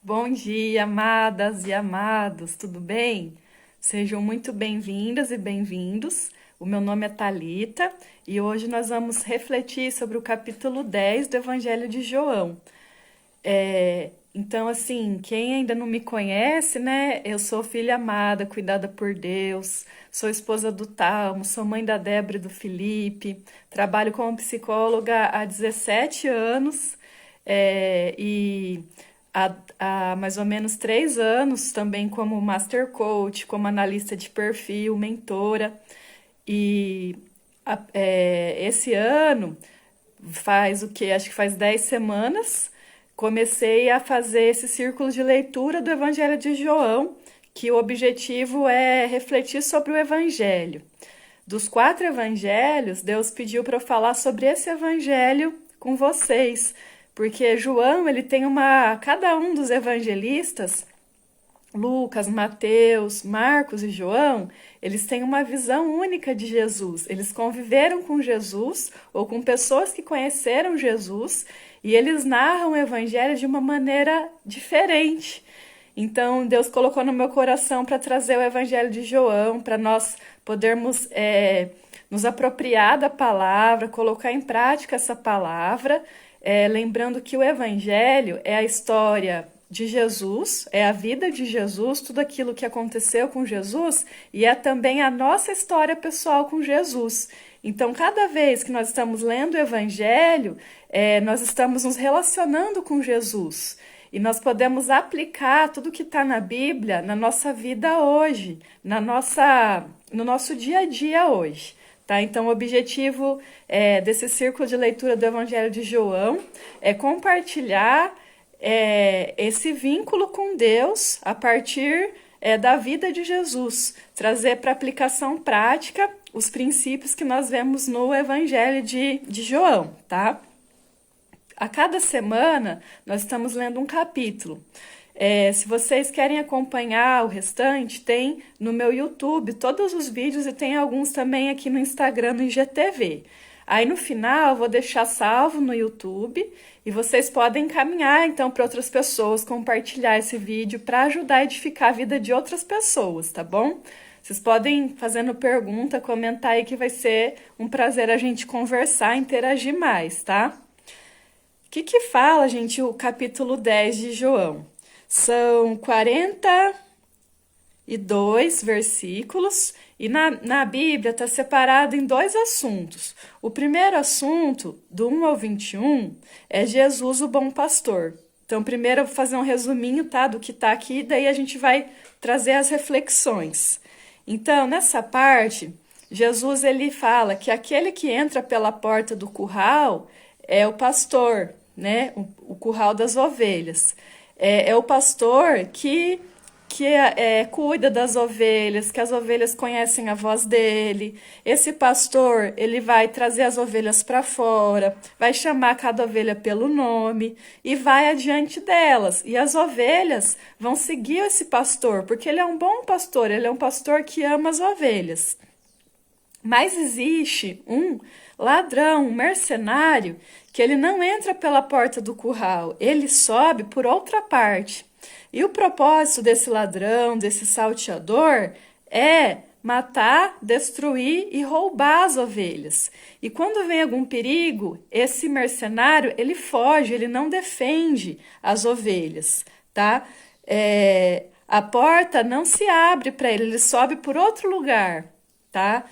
Bom dia, amadas e amados, tudo bem? Sejam muito bem-vindas e bem-vindos. O meu nome é Thalita e hoje nós vamos refletir sobre o capítulo 10 do Evangelho de João. Então, assim, quem ainda não me conhece, né? Eu sou filha amada, cuidada por Deus, sou esposa do Talmo, sou mãe da Débora e do Felipe, trabalho como psicóloga há 17 anos e há mais ou menos 3 anos também como Master Coach, como analista de perfil, mentora. E esse ano faz o quê? Acho que faz 10 semanas, comecei a fazer esse círculo de leitura do Evangelho de João, que o objetivo é refletir sobre o Evangelho. Dos 4 evangelhos, Deus pediu para eu falar sobre esse evangelho com vocês, porque João, ele tem cada um dos evangelistas, Lucas, Mateus, Marcos e João, eles têm uma visão única de Jesus. Eles conviveram com Jesus ou com pessoas que conheceram Jesus e eles narram o evangelho de uma maneira diferente. Então, Deus colocou no meu coração para trazer o evangelho de João, para nós podermos nos apropriar da palavra, colocar em prática essa palavra, lembrando que o evangelho é a história de Jesus, é a vida de Jesus, tudo aquilo que aconteceu com Jesus e é também a nossa história pessoal com Jesus. Então, cada vez que nós estamos lendo o Evangelho, nós estamos nos relacionando com Jesus e nós podemos aplicar tudo que está na Bíblia na nossa vida hoje, no nosso dia a dia hoje. Tá? Então, o objetivo desse círculo de leitura do Evangelho de João é compartilhar esse vínculo com Deus a partir da vida de Jesus, trazer para aplicação prática os princípios que nós vemos no Evangelho de João, tá? A cada semana nós estamos lendo um capítulo. Se vocês querem acompanhar o restante, tem no meu YouTube todos os vídeos e tem alguns também aqui no Instagram, no IGTV. Aí no final eu vou deixar salvo no YouTube e vocês podem encaminhar então para outras pessoas, compartilhar esse vídeo para ajudar a edificar a vida de outras pessoas, tá bom? Vocês podem fazendo pergunta, comentar aí que vai ser um prazer a gente conversar, interagir mais, tá? O que fala, gente, o capítulo 10 de João? São 42 versículos e na Bíblia está separado em 2 assuntos. O primeiro assunto, do 1 ao 21, é Jesus, o bom pastor. Então, primeiro eu vou fazer um resuminho, tá, do que está aqui, daí a gente vai trazer as reflexões. Então, nessa parte, Jesus ele fala que aquele que entra pela porta do curral é o pastor, né? O curral das ovelhas. É o pastor que cuida das ovelhas, que as ovelhas conhecem a voz dele. Esse pastor, ele vai trazer as ovelhas para fora, vai chamar cada ovelha pelo nome e vai adiante delas. E as ovelhas vão seguir esse pastor, porque ele é um bom pastor, ele é um pastor que ama as ovelhas. Mas existe um ladrão, um mercenário, que ele não entra pela porta do curral, ele sobe por outra parte. E o propósito desse ladrão, desse salteador, é matar, destruir e roubar as ovelhas. E quando vem algum perigo, esse mercenário, ele foge, ele não defende as ovelhas, tá? A porta não se abre para ele, ele sobe por outro lugar, tá?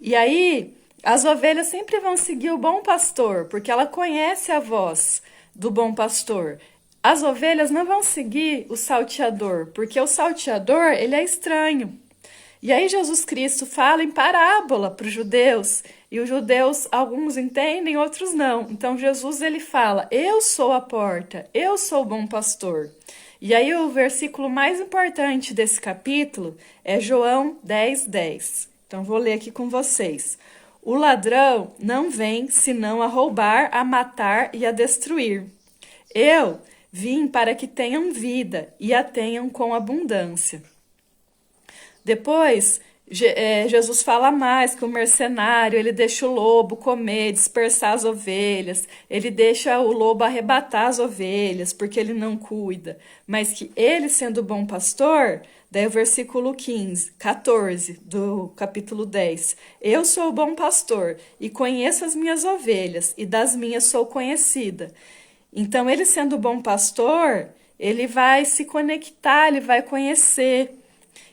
E aí, as ovelhas sempre vão seguir o bom pastor, porque ela conhece a voz do bom pastor. As ovelhas não vão seguir o salteador, porque o salteador, ele é estranho. E aí Jesus Cristo fala em parábola para os judeus, e os judeus, alguns entendem, outros não. Então Jesus ele fala, eu sou a porta, eu sou o bom pastor. E aí o versículo mais importante desse capítulo é João 10:10. Então vou ler aqui com vocês. O ladrão não vem senão a roubar, a matar e a destruir. Eu vim para que tenham vida e a tenham com abundância. Depois, Jesus fala mais que o mercenário, ele deixa o lobo comer, dispersar as ovelhas, ele deixa o lobo arrebatar as ovelhas, porque ele não cuida. Mas que ele, sendo bom pastor, daí o versículo 14 do capítulo 10. Eu sou o bom pastor e conheço as minhas ovelhas, e das minhas sou conhecida. Então, ele sendo bom pastor, ele vai se conectar, ele vai conhecer.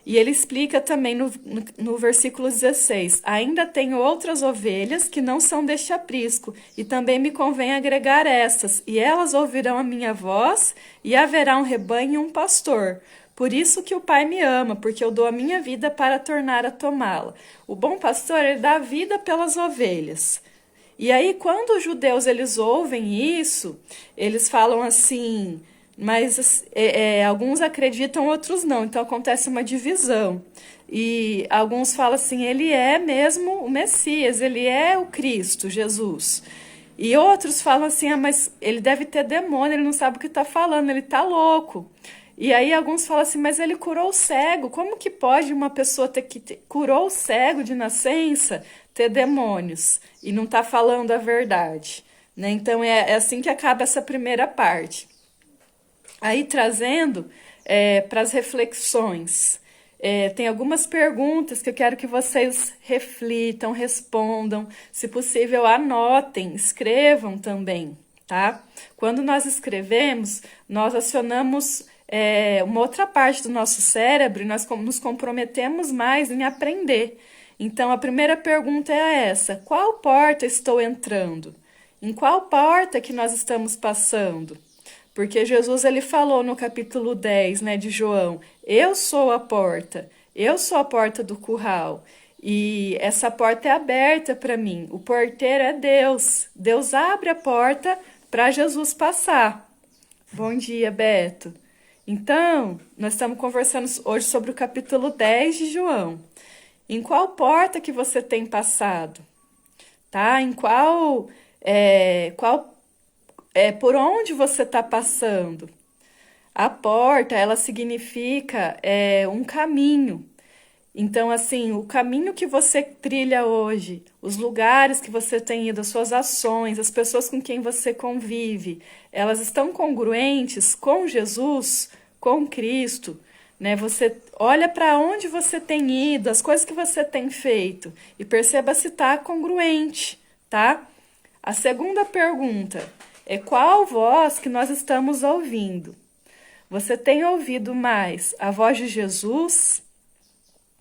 E ele explica também no versículo 16: ainda tenho outras ovelhas que não são deste aprisco, e também me convém agregar estas, e elas ouvirão a minha voz, e haverá um rebanho e um pastor. Por isso que o Pai me ama, porque eu dou a minha vida para tornar a tomá-la. O bom pastor, ele dá a vida pelas ovelhas. E aí, quando os judeus eles ouvem isso, eles falam assim, mas alguns acreditam, outros não. Então acontece uma divisão. E alguns falam assim, ele é mesmo o Messias, ele é o Cristo, Jesus. E outros falam assim, mas ele deve ter demônio, ele não sabe o que está falando, ele está louco. E aí alguns falam assim, mas ele curou o cego. Como que pode uma pessoa curou o cego de nascença ter demônios e não tá falando a verdade, né? Então é assim que acaba essa primeira parte. Aí trazendo para as reflexões, tem algumas perguntas que eu quero que vocês reflitam, respondam, se possível anotem, escrevam também, tá? Quando nós escrevemos, nós acionamos uma outra parte do nosso cérebro e nós nos comprometemos mais em aprender. Então, a primeira pergunta é essa: qual porta estou entrando? Em qual porta que nós estamos passando? Porque Jesus ele falou no capítulo 10, né, de João: eu sou a porta, eu sou a porta do curral. E essa porta é aberta para mim. O porteiro é Deus. Deus abre a porta para Jesus passar. Bom dia, Beto. Então, nós estamos conversando hoje sobre o capítulo 10 de João. Em qual porta que você tem passado? Tá? Em por onde você está passando? A porta, ela significa um caminho. Então, assim, o caminho que você trilha hoje, os lugares que você tem ido, as suas ações, as pessoas com quem você convive, elas estão congruentes com Jesus, com Cristo, né? Você olha para onde você tem ido, as coisas que você tem feito e perceba se está congruente, tá? A segunda pergunta é qual voz que nós estamos ouvindo? Você tem ouvido mais a voz de Jesus,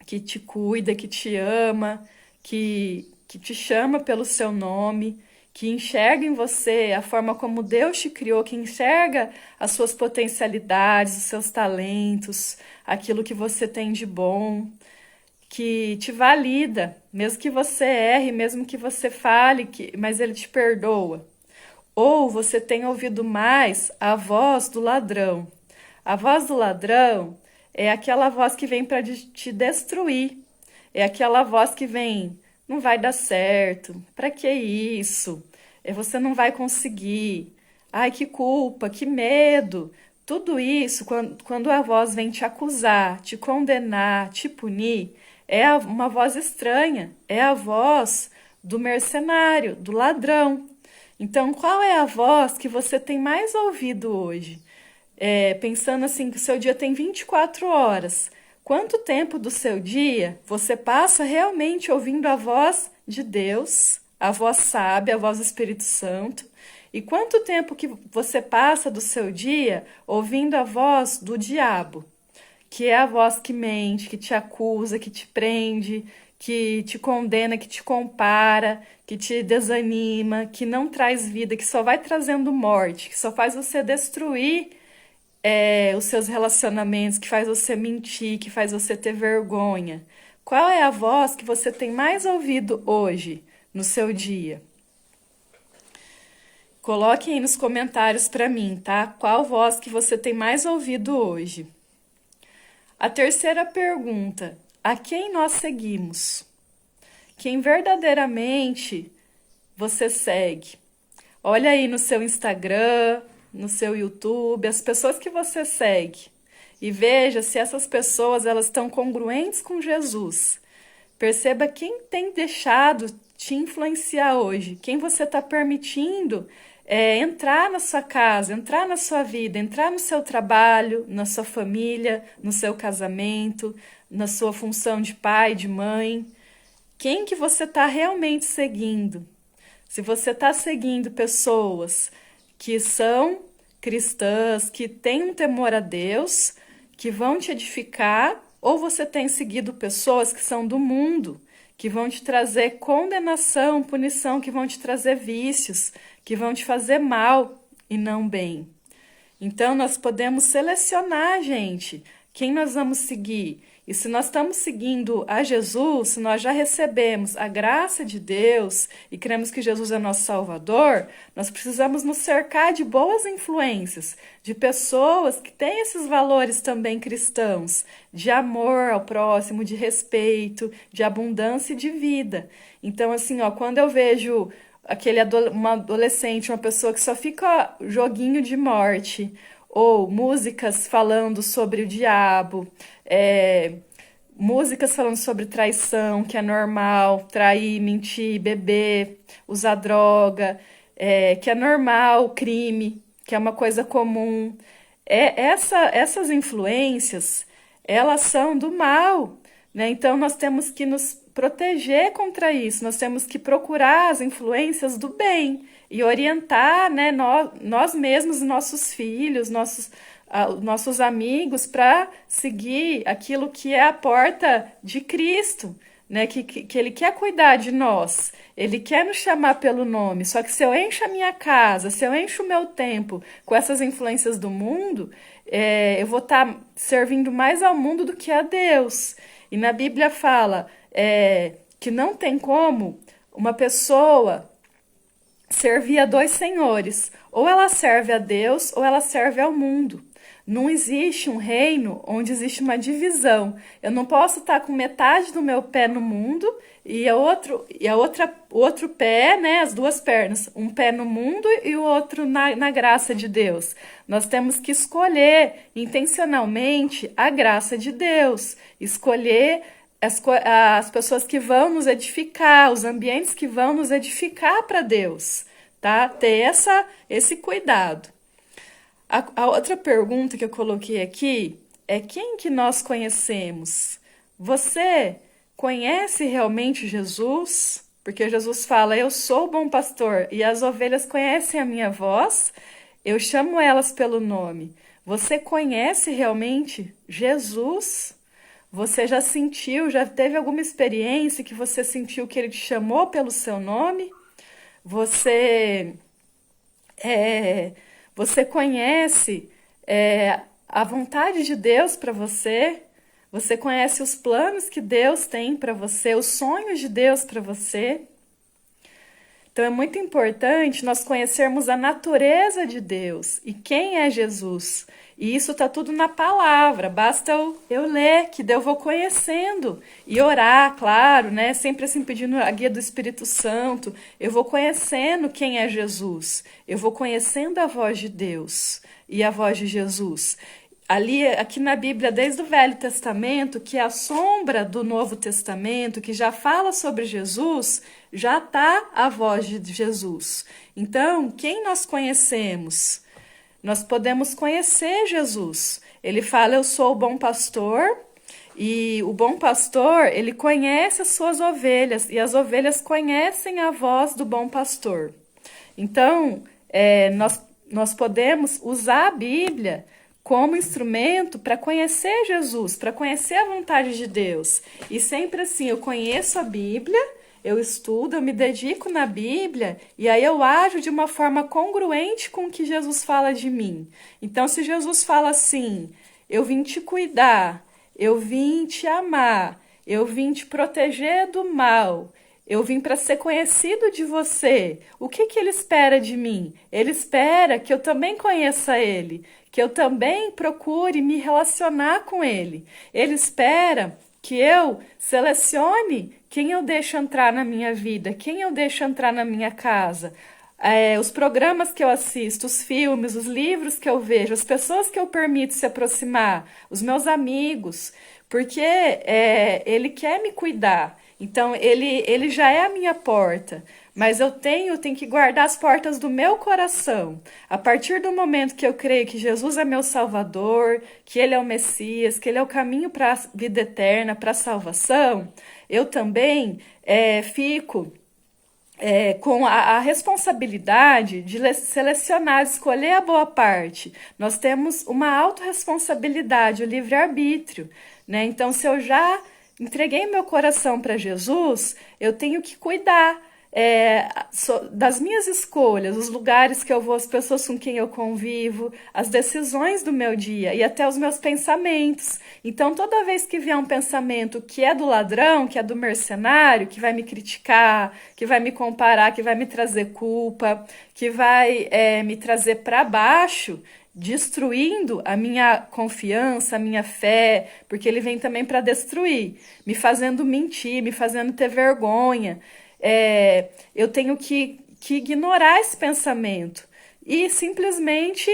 que te cuida, que te ama, que te chama pelo seu nome, que enxerga em você a forma como Deus te criou, que enxerga as suas potencialidades, os seus talentos, aquilo que você tem de bom, que te valida, mesmo que você erre, mesmo que você fale, mas Ele te perdoa. Ou você tem ouvido mais a voz do ladrão. A voz do ladrão é aquela voz que vem para te destruir. É aquela voz que vem, não vai dar certo. Para que isso? Você não vai conseguir. Ai, que culpa, que medo. Tudo isso, quando a voz vem te acusar, te condenar, te punir, uma voz estranha. É a voz do mercenário, do ladrão. Então, qual é a voz que você tem mais ouvido hoje? Pensando assim que o seu dia tem 24 horas. Quanto tempo do seu dia você passa realmente ouvindo a voz de Deus, a voz sábia, a voz do Espírito Santo? E quanto tempo que você passa do seu dia ouvindo a voz do diabo, que é a voz que mente, que te acusa, que te prende, que te condena, que te compara, que te desanima, que não traz vida, que só vai trazendo morte, que só faz você destruir os seus relacionamentos, que faz você mentir, que faz você ter vergonha. Qual é a voz que você tem mais ouvido hoje no seu dia? Coloque aí nos comentários para mim, tá? Qual voz que você tem mais ouvido hoje? A terceira pergunta: a quem nós seguimos? Quem verdadeiramente você segue? Olha aí no seu Instagram, no seu YouTube, as pessoas que você segue e veja se essas pessoas elas estão congruentes com Jesus. Perceba quem tem deixado te influenciar hoje, quem você está permitindo entrar na sua casa, entrar na sua vida, entrar no seu trabalho, na sua família, no seu casamento, na sua função de pai, de mãe. Quem que você está realmente seguindo? Se você está seguindo pessoas que são cristãs, que têm um temor a Deus, que vão te edificar, ou você tem seguido pessoas que são do mundo, que vão te trazer condenação, punição, que vão te trazer vícios, que vão te fazer mal e não bem. Então, nós podemos selecionar, gente, quem nós vamos seguir. E se nós estamos seguindo a Jesus, se nós já recebemos a graça de Deus e cremos que Jesus é nosso Salvador, nós precisamos nos cercar de boas influências, de pessoas que têm esses valores também cristãos, de amor ao próximo, de respeito, de abundância e de vida. Então, assim, ó, quando eu vejo uma adolescente, uma pessoa que só fica joguinho de morte, ou músicas falando sobre o diabo, músicas falando sobre traição, que é normal, trair, mentir, beber, usar droga, que é normal, crime, que é uma coisa comum. Essas influências, elas são do mal, né? Então nós temos que nos proteger contra isso, nós temos que procurar as influências do bem e orientar, né, nós mesmos, nossos filhos, nossos amigos, para seguir aquilo que é a porta de Cristo, né, que Ele quer cuidar de nós, Ele quer nos chamar pelo nome. Só que se eu encho a minha casa, se eu encho o meu tempo com essas influências do mundo, eu vou estar servindo mais ao mundo do que a Deus. E na Bíblia fala que não tem como uma pessoa servir a dois senhores. Ou ela serve a Deus ou ela serve ao mundo. Não existe um reino onde existe uma divisão. Eu não posso estar com metade do meu pé no mundo e o outro pé, né, as duas pernas, um pé no mundo e o outro na graça de Deus. Nós temos que escolher intencionalmente a graça de Deus, escolher as pessoas que vão nos edificar, os ambientes que vão nos edificar para Deus, tá? Ter esse cuidado. A outra pergunta que eu coloquei aqui é quem que nós conhecemos? Você conhece realmente Jesus? Porque Jesus fala, eu sou o bom pastor e as ovelhas conhecem a minha voz, eu chamo elas pelo nome. Você conhece realmente Jesus? Você já sentiu, já teve alguma experiência que você sentiu que ele te chamou pelo seu nome? Você você conhece a vontade de Deus para você? Você conhece os planos que Deus tem para você, os sonhos de Deus para você? Então é muito importante nós conhecermos a natureza de Deus e quem é Jesus. E isso está tudo na palavra, basta eu ler, que eu vou conhecendo. E orar, claro, né? Sempre assim pedindo a guia do Espírito Santo. Eu vou conhecendo quem é Jesus. Eu vou conhecendo a voz de Deus e a voz de Jesus. Aqui na Bíblia, desde o Velho Testamento, que é a sombra do Novo Testamento, que já fala sobre Jesus, já está a voz de Jesus. Então, quem nós conhecemos? Nós podemos conhecer Jesus. Ele fala, eu sou o bom pastor, e o bom pastor, ele conhece as suas ovelhas, e as ovelhas conhecem a voz do bom pastor. Então, nós podemos usar a Bíblia como instrumento para conhecer Jesus, para conhecer a vontade de Deus. E sempre assim, eu conheço a Bíblia, eu estudo, eu me dedico na Bíblia e aí eu ajo de uma forma congruente com o que Jesus fala de mim. Então, se Jesus fala assim, eu vim te cuidar, eu vim te amar, eu vim te proteger do mal, eu vim para ser conhecido de você, o que ele espera de mim? Ele espera que eu também conheça ele, que eu também procure me relacionar com ele. Ele espera que eu selecione quem eu deixo entrar na minha vida, quem eu deixo entrar na minha casa. Os programas que eu assisto, os filmes, os livros que eu vejo, as pessoas que eu permito se aproximar, os meus amigos, porque ele quer me cuidar. Então, ele já é a minha porta, mas eu tenho que guardar as portas do meu coração. A partir do momento que eu creio que Jesus é meu Salvador, que Ele é o Messias, que Ele é o caminho para a vida eterna, para a salvação, eu também fico com a responsabilidade de selecionar, escolher a boa parte. Nós temos uma autorresponsabilidade, o livre-arbítrio, né? Então, se eu já entreguei meu coração para Jesus, eu tenho que cuidar das minhas escolhas, os lugares que eu vou, as pessoas com quem eu convivo, as decisões do meu dia e até os meus pensamentos. Então, toda vez que vier um pensamento que é do ladrão, que é do mercenário, que vai me criticar, que vai me comparar, que vai me trazer culpa, que vai me trazer para baixo, destruindo a minha confiança, a minha fé, porque ele vem também para destruir, me fazendo mentir, me fazendo ter vergonha. Eu tenho que ignorar esse pensamento e simplesmente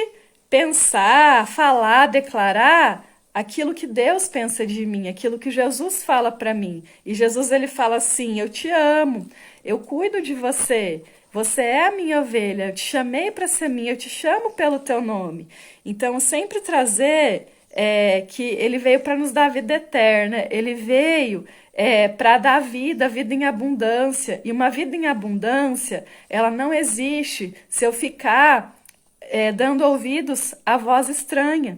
pensar, falar, declarar aquilo que Deus pensa de mim, aquilo que Jesus fala para mim. E Jesus ele fala assim: eu te amo, eu cuido de você. Você é a minha ovelha, eu te chamei para ser minha, eu te chamo pelo teu nome. Então, sempre trazer que ele veio para nos dar a vida eterna, ele veio para dar vida em abundância. E uma vida em abundância, ela não existe se eu ficar dando ouvidos à voz estranha.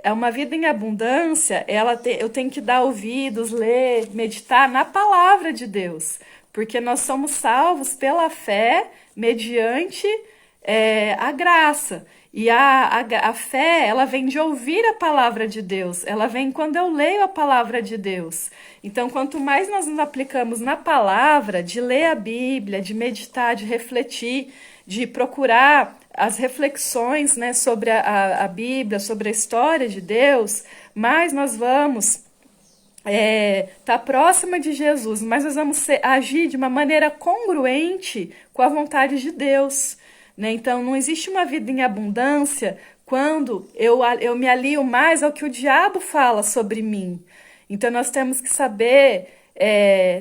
É uma vida em abundância, eu tenho que dar ouvidos, ler, meditar na palavra de Deus, porque nós somos salvos pela fé mediante a graça. E a fé, ela vem de ouvir a palavra de Deus, ela vem quando eu leio a palavra de Deus. Então, quanto mais nós nos aplicamos na palavra, de ler a Bíblia, de meditar, de refletir, de procurar as reflexões, né, sobre a Bíblia, sobre a história de Deus, mais nós vamos tá próxima de Jesus, mas nós vamos agir de uma maneira congruente com a vontade de Deus, né? Então, não existe uma vida em abundância quando eu me alio mais ao que o diabo fala sobre mim. Então, nós temos que saber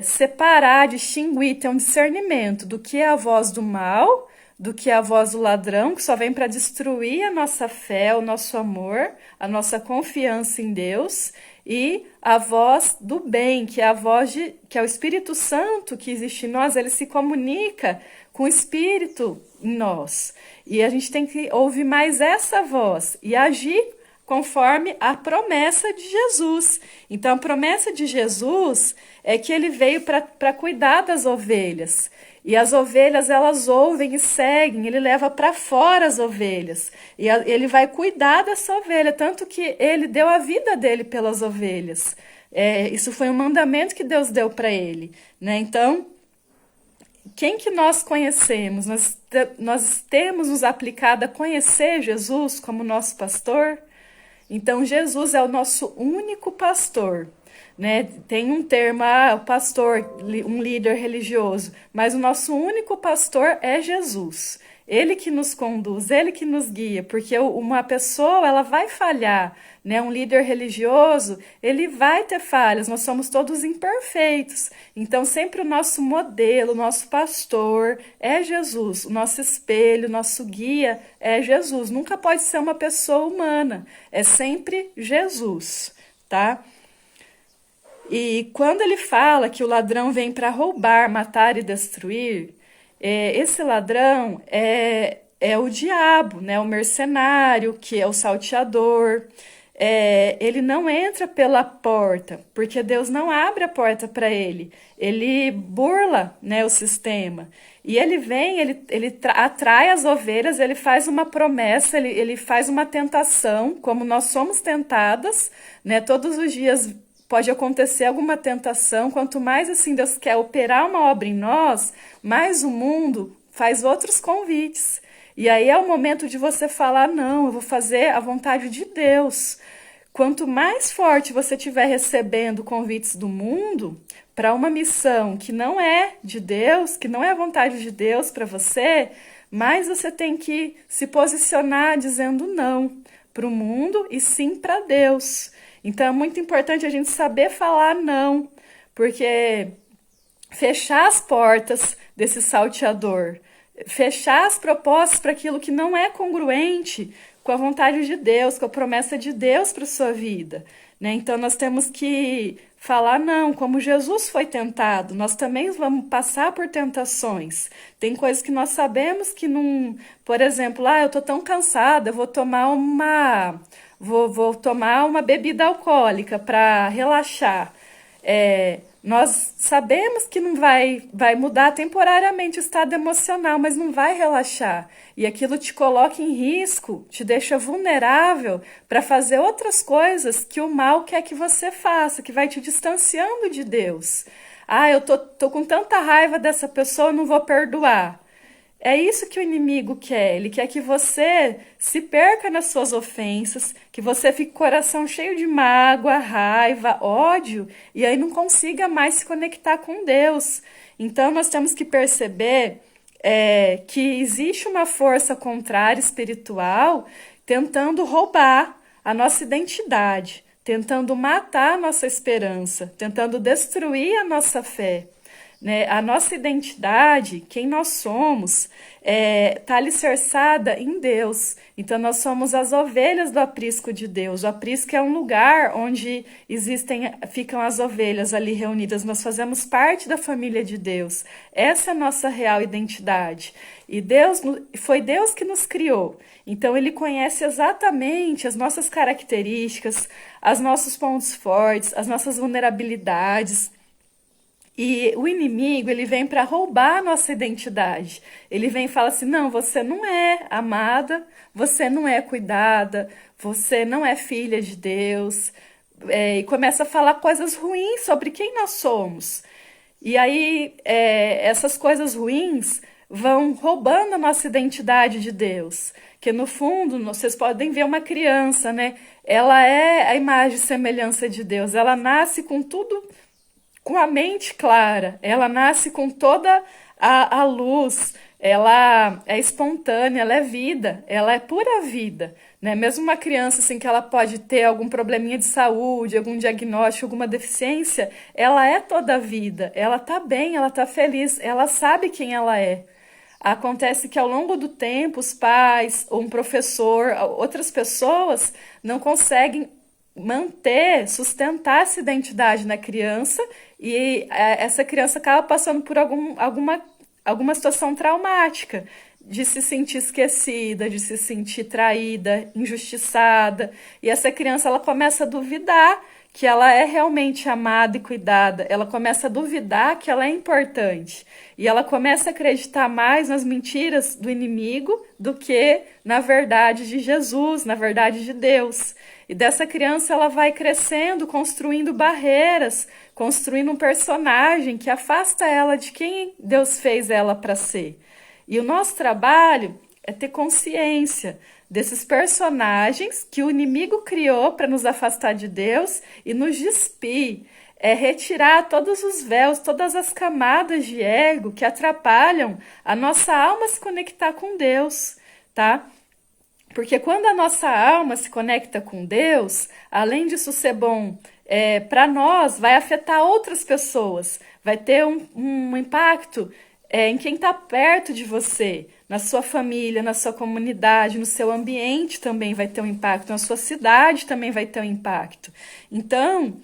separar, distinguir, ter um discernimento do que é a voz do mal, do que é a voz do ladrão, que só vem para destruir a nossa fé, o nosso amor, a nossa confiança em Deus, e a voz do bem, que é a voz que é o Espírito Santo que existe em nós, ele se comunica com o Espírito em nós. E a gente tem que ouvir mais essa voz e agir conforme a promessa de Jesus. Então, a promessa de Jesus é que ele veio para cuidar das ovelhas. E as ovelhas, elas ouvem e seguem, ele leva para fora as ovelhas. E ele vai cuidar dessa ovelha, tanto que ele deu a vida dele pelas ovelhas. Isso foi um mandamento que Deus deu para ele, né? Então, quem que nós conhecemos? Nós temos nos aplicado a conhecer Jesus como nosso pastor? Então, Jesus é o nosso único pastor, né? Tem um termo, o pastor, um líder religioso, mas o nosso único pastor é Jesus. Ele que nos conduz, ele que nos guia, porque uma pessoa, ela vai falhar, né? Um líder religioso, ele vai ter falhas, nós somos todos imperfeitos. Então, sempre o nosso modelo, o nosso pastor é Jesus, o nosso espelho, o nosso guia é Jesus. Nunca pode ser uma pessoa humana, é sempre Jesus, tá? E quando ele fala que o ladrão vem para roubar, matar e destruir, esse ladrão é o diabo, né? O mercenário, que é o salteador. Ele não entra pela porta, porque Deus não abre a porta para ele. Ele burla, né, o sistema. E ele vem, ele atrai as ovelhas, ele faz uma promessa, ele faz uma tentação, como nós somos tentadas, né? Todos os dias pode acontecer alguma tentação. Quanto mais assim Deus quer operar uma obra em nós, mais o mundo faz outros convites. E aí é o momento de você falar: não, eu vou fazer a vontade de Deus. Quanto mais forte você estiver recebendo convites do mundo para uma missão que não é de Deus, que não é a vontade de Deus para você, mais você tem que se posicionar dizendo não para o mundo e sim para Deus. Então é muito importante a gente saber falar não, porque fechar as portas desse salteador, fechar as propostas para aquilo que não é congruente com a vontade de Deus, com a promessa de Deus para sua vida, né? Então nós temos que falar não, como Jesus foi tentado, nós também vamos passar por tentações. Tem coisas que nós sabemos que não, por exemplo, eu tô tão cansada, eu vou tomar vou tomar uma bebida alcoólica para relaxar. Nós sabemos que não vai mudar temporariamente o estado emocional, mas não vai relaxar. E aquilo te coloca em risco, te deixa vulnerável para fazer outras coisas que o mal quer que você faça, que vai te distanciando de Deus. Eu tô com tanta raiva dessa pessoa, eu não vou perdoar. É isso que o inimigo quer. Ele quer que você se perca nas suas ofensas, que você fique com o coração cheio de mágoa, raiva, ódio, e aí não consiga mais se conectar com Deus. Então nós temos que perceber que existe uma força contrária espiritual tentando roubar a nossa identidade, tentando matar a nossa esperança, tentando destruir a nossa fé. Né? A nossa identidade, quem nós somos, está alicerçada em Deus. Então, nós somos as ovelhas do aprisco de Deus. O aprisco é um lugar onde ficam as ovelhas ali reunidas. Nós fazemos parte da família de Deus. Essa é a nossa real identidade. E foi Deus que nos criou. Então, Ele conhece exatamente as nossas características, os nossos pontos fortes, as nossas vulnerabilidades. E o inimigo, ele vem para roubar a nossa identidade. Ele vem e fala assim, não, você não é amada, você não é cuidada, você não é filha de Deus. E começa a falar coisas ruins sobre quem nós somos. E aí, essas coisas ruins vão roubando a nossa identidade de Deus. Que no fundo, vocês podem ver uma criança, né? Ela é a imagem e semelhança de Deus. Ela nasce com tudo, com a mente clara, ela nasce com toda a luz, ela é espontânea, ela é vida, ela é pura vida, né? Mesmo uma criança assim que ela pode ter algum probleminha de saúde, algum diagnóstico, alguma deficiência, ela é toda vida, ela tá bem, ela tá feliz, ela sabe quem ela é. Acontece que ao longo do tempo, os pais, ou um professor, outras pessoas não conseguem sustentar essa identidade na criança e essa criança acaba passando por alguma situação traumática, de se sentir esquecida, de se sentir traída, injustiçada, e essa criança ela começa a duvidar que ela é realmente amada e cuidada, ela começa a duvidar que ela é importante, e ela começa a acreditar mais nas mentiras do inimigo do que na verdade de Jesus, na verdade de Deus. E dessa criança ela vai crescendo, construindo barreiras, construindo um personagem que afasta ela de quem Deus fez ela para ser. E o nosso trabalho é ter consciência desses personagens que o inimigo criou para nos afastar de Deus e nos despir. É retirar todos os véus, todas as camadas de ego que atrapalham a nossa alma se conectar com Deus, tá? Porque quando a nossa alma se conecta com Deus, além disso ser bom para nós, vai afetar outras pessoas, vai ter um impacto em quem está perto de você, na sua família, na sua comunidade, no seu ambiente também vai ter um impacto, na sua cidade também vai ter um impacto. Então,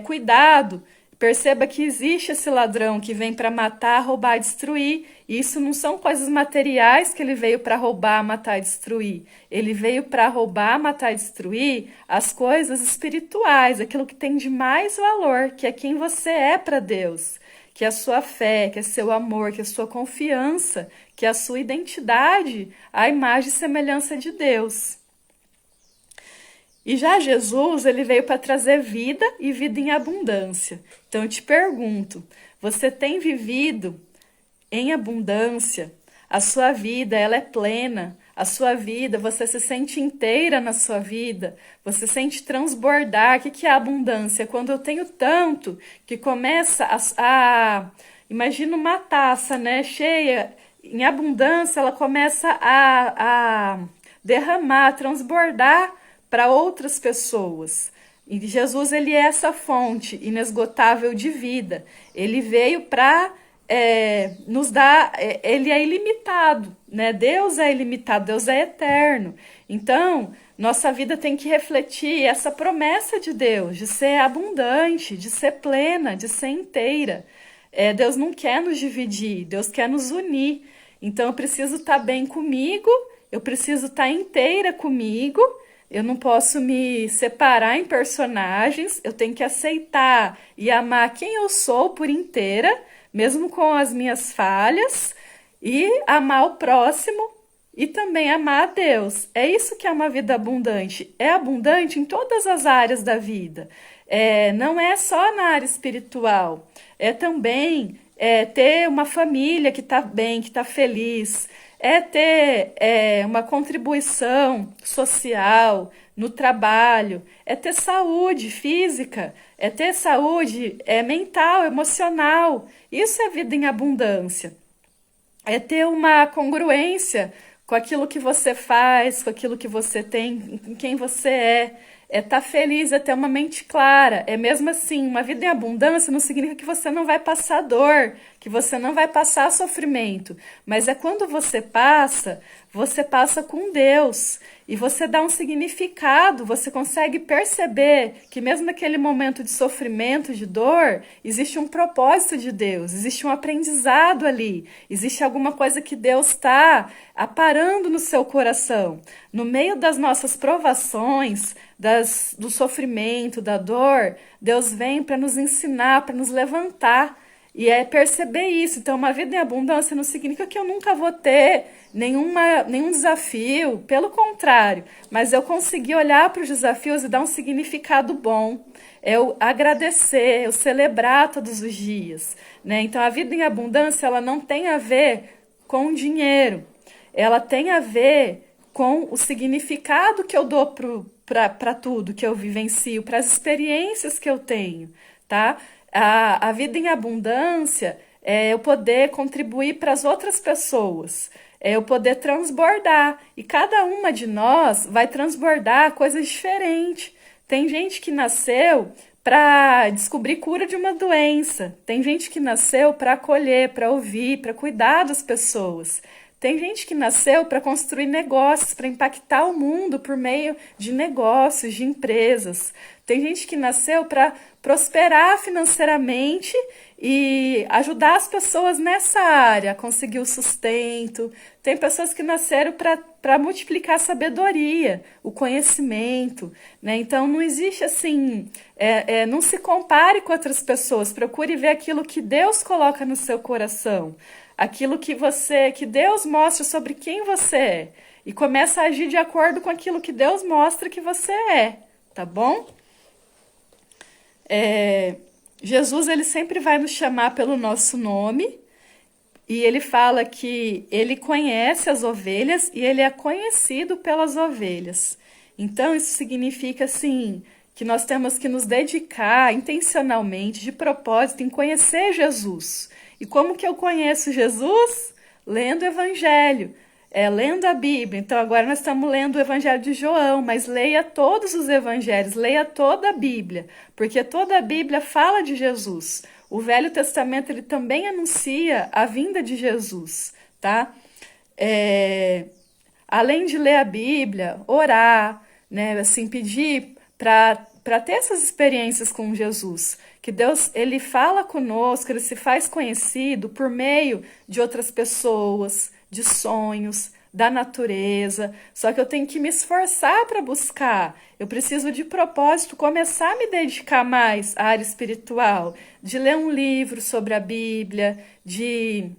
cuidado. Perceba que existe esse ladrão que vem para matar, roubar e destruir. E isso não são coisas materiais que ele veio para roubar, matar e destruir. Ele veio para roubar, matar e destruir as coisas espirituais, aquilo que tem de mais valor, que é quem você é para Deus, que é a sua fé, que é seu amor, que é a sua confiança, que é a sua identidade, a imagem e semelhança de Deus. E já Jesus, ele veio para trazer vida e vida em abundância. Então eu te pergunto, você tem vivido em abundância? A sua vida, ela é plena. A sua vida, você se sente inteira na sua vida. Você sente transbordar. O que é a abundância? Quando eu tenho tanto que começa imagina uma taça, né, cheia. Em abundância, ela começa a derramar, a transbordar para outras pessoas. E Jesus, ele é essa fonte inesgotável de vida. Ele veio para nos dar, ele é ilimitado, né? Deus é ilimitado, Deus é eterno. Então, nossa vida tem que refletir essa promessa de Deus, de ser abundante, de ser plena, de ser inteira. Deus não quer nos dividir, Deus quer nos unir. Então, eu preciso estar bem comigo, eu preciso estar inteira comigo, eu não posso me separar em personagens, eu tenho que aceitar e amar quem eu sou por inteira, mesmo com as minhas falhas, e amar o próximo e também amar a Deus. É isso que é uma vida abundante. É abundante em todas as áreas da vida. Não é só na área espiritual. É também ter uma família que está bem, que está feliz. É ter uma contribuição social no trabalho. É ter saúde física. É ter saúde mental, emocional. Isso é vida em abundância. É ter uma congruência com aquilo que você faz, com aquilo que você tem, com quem você é. É estar feliz, é ter uma mente clara. É mesmo assim, uma vida em abundância não significa que você não vai passar dor, que você não vai passar sofrimento. Mas é quando você passa com Deus. E você dá um significado, você consegue perceber que mesmo naquele momento de sofrimento, de dor, existe um propósito de Deus, existe um aprendizado ali, existe alguma coisa que Deus está aparando no seu coração. No meio das nossas provações, do sofrimento, da dor, Deus vem para nos ensinar, para nos levantar. E é perceber isso. Então, uma vida em abundância não significa que eu nunca vou ter nenhum desafio. Pelo contrário. Mas eu consegui olhar para os desafios e dar um significado bom. Eu agradecer, eu celebrar todos os dias, né? Então, a vida em abundância, ela não tem a ver com dinheiro. Ela tem a ver com o significado que eu dou para tudo que eu vivencio, para as experiências que eu tenho, tá? A vida em abundância é eu poder contribuir para as outras pessoas, é eu poder transbordar. E cada uma de nós vai transbordar coisas diferentes. Tem gente que nasceu para descobrir cura de uma doença. Tem gente que nasceu para acolher, para ouvir, para cuidar das pessoas. Tem gente que nasceu para construir negócios, para impactar o mundo por meio de negócios, de empresas. Tem gente que nasceu para prosperar financeiramente e ajudar as pessoas nessa área a conseguir o sustento. Tem pessoas que nasceram para multiplicar a sabedoria, o conhecimento, né? Então não existe assim, não se compare com outras pessoas. Procure ver aquilo que Deus coloca no seu coração. Aquilo que Deus mostra sobre quem você é. E começa a agir de acordo com aquilo que Deus mostra que você é, tá bom? Jesus, ele sempre vai nos chamar pelo nosso nome. E ele fala que ele conhece as ovelhas e ele é conhecido pelas ovelhas. Então, isso significa, assim, que nós temos que nos dedicar intencionalmente, de propósito, em conhecer Jesus. E como que eu conheço Jesus? Lendo o Evangelho, lendo a Bíblia. Então agora nós estamos lendo o Evangelho de João, mas leia todos os Evangelhos, leia toda a Bíblia, porque toda a Bíblia fala de Jesus. O Velho Testamento ele também anuncia a vinda de Jesus, tá? Além de ler a Bíblia, orar, né, assim, pedir para ter essas experiências com Jesus, que Deus ele fala conosco, ele se faz conhecido por meio de outras pessoas, de sonhos, da natureza. Só que eu tenho que me esforçar para buscar. Eu preciso de propósito começar a me dedicar mais à área espiritual, de ler um livro sobre a Bíblia, de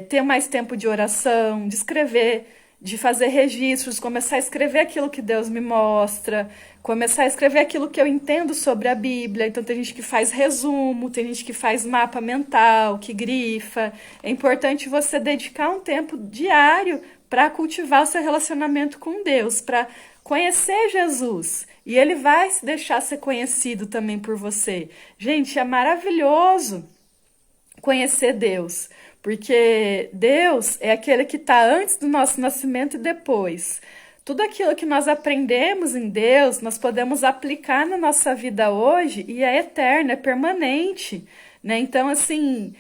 ter mais tempo de oração, de escrever, de fazer registros, começar a escrever aquilo que Deus me mostra, começar a escrever aquilo que eu entendo sobre a Bíblia. Então tem gente que faz resumo, tem gente que faz mapa mental, que grifa. É importante você dedicar um tempo diário para cultivar o seu relacionamento com Deus, para conhecer Jesus. E ele vai se deixar ser conhecido também por você. Gente, é maravilhoso conhecer Deus, porque Deus é aquele que está antes do nosso nascimento e depois. tudo aquilo que nós aprendemos em Deus, nós podemos aplicar na nossa vida hoje e é eterno, é permanente, né? Então, assim,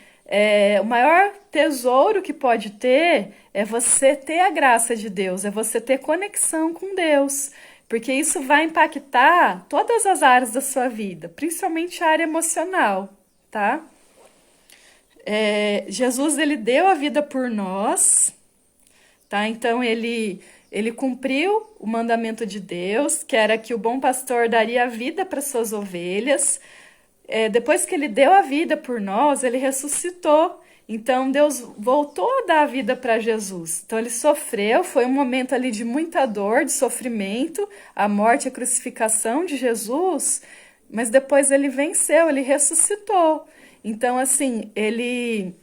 o maior tesouro que pode ter é você ter a graça de Deus, é você ter conexão com Deus, porque isso vai impactar todas as áreas da sua vida, principalmente a área emocional, tá? Jesus, ele deu a vida por nós, tá? Então ele cumpriu o mandamento de Deus, que era que o bom pastor daria a vida para suas ovelhas. Depois que ele deu a vida por nós, ele ressuscitou. Então Deus voltou a dar a vida para Jesus. Então ele sofreu, foi um momento ali de muita dor, de sofrimento, a morte, a crucificação de Jesus, mas depois ele venceu, ele ressuscitou. Então, assim, ele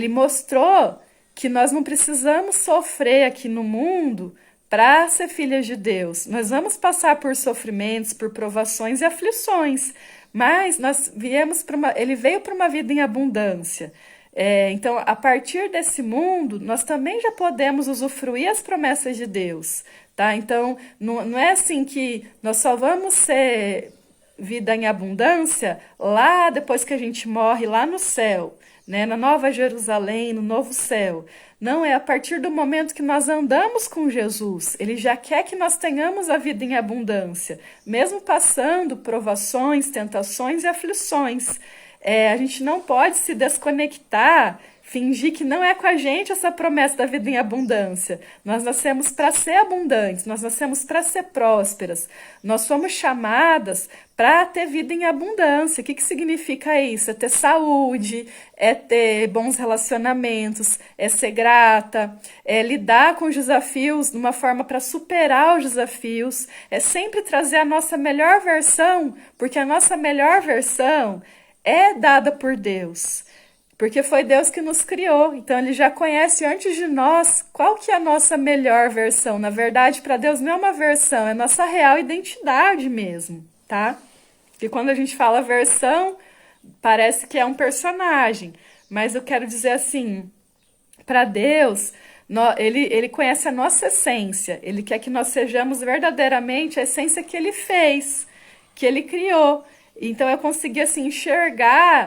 mostrou que nós não precisamos sofrer aqui no mundo para ser filhas de Deus. Nós vamos passar por sofrimentos, por provações e aflições, mas ele veio para uma vida em abundância. Então, a partir desse mundo, nós também já podemos usufruir as promessas de Deus, tá? Então, não é assim que nós só vamos ser vida em abundância lá depois que a gente morre, lá no céu, né? Na Nova Jerusalém, no novo céu. Não, é a partir do momento que nós andamos com Jesus. Ele já quer que nós tenhamos a vida em abundância, mesmo passando provações, tentações e aflições. A gente não pode se desconectar, fingir que não é com a gente essa promessa da vida em abundância. Nós nascemos para ser abundantes, nós nascemos para ser prósperas. Nós somos chamadas para ter vida em abundância. O que significa isso? É ter saúde, é ter bons relacionamentos, é ser grata, é lidar com os desafios de uma forma para superar os desafios, é sempre trazer a nossa melhor versão, porque a nossa melhor versão é dada por Deus. Porque foi Deus que nos criou, então Ele já conhece antes de nós qual que é a nossa melhor versão. Na verdade, para Deus não é uma versão, é nossa real identidade mesmo, tá? Porque quando a gente fala versão, parece que é um personagem, mas eu quero dizer assim, para Deus, ele conhece a nossa essência, Ele quer que nós sejamos verdadeiramente a essência que Ele fez, que Ele criou. Então eu consegui assim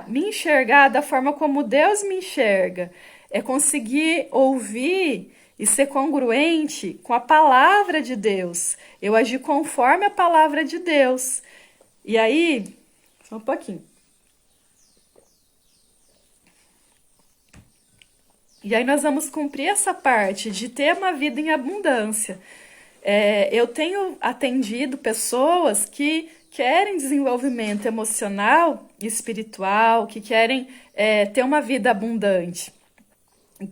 me enxergar da forma como Deus me enxerga. É conseguir ouvir e ser congruente com a palavra de Deus. Eu agir conforme a palavra de Deus. E aí, só um pouquinho. E aí nós vamos cumprir essa parte de ter uma vida em abundância. Eu tenho atendido pessoas que querem desenvolvimento emocional e espiritual, que querem ter uma vida abundante.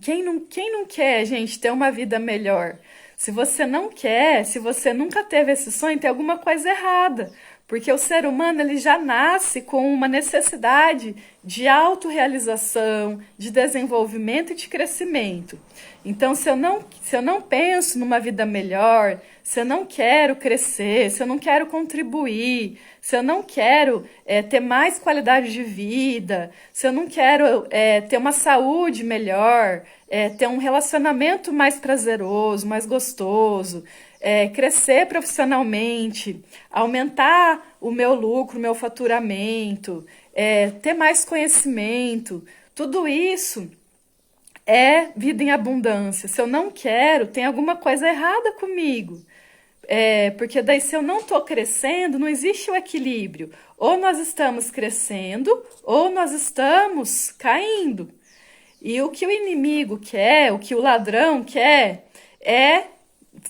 Quem não quer, gente, ter uma vida melhor? Se você não quer, se você nunca teve esse sonho, tem alguma coisa errada. Porque o ser humano ele já nasce com uma necessidade de autorrealização, de desenvolvimento e de crescimento. Então, se eu não penso numa vida melhor, se eu não quero crescer, se eu não quero contribuir, se eu não quero ter mais qualidade de vida, se eu não quero ter uma saúde melhor, ter um relacionamento mais prazeroso, mais gostoso, crescer profissionalmente, aumentar o meu lucro, o meu faturamento, ter mais conhecimento, tudo isso é vida em abundância. Se eu não quero, tem alguma coisa errada comigo. Porque daí se eu não estou crescendo, não existe o equilíbrio. Ou nós estamos crescendo, ou nós estamos caindo. E o que o inimigo quer, o que o ladrão quer, é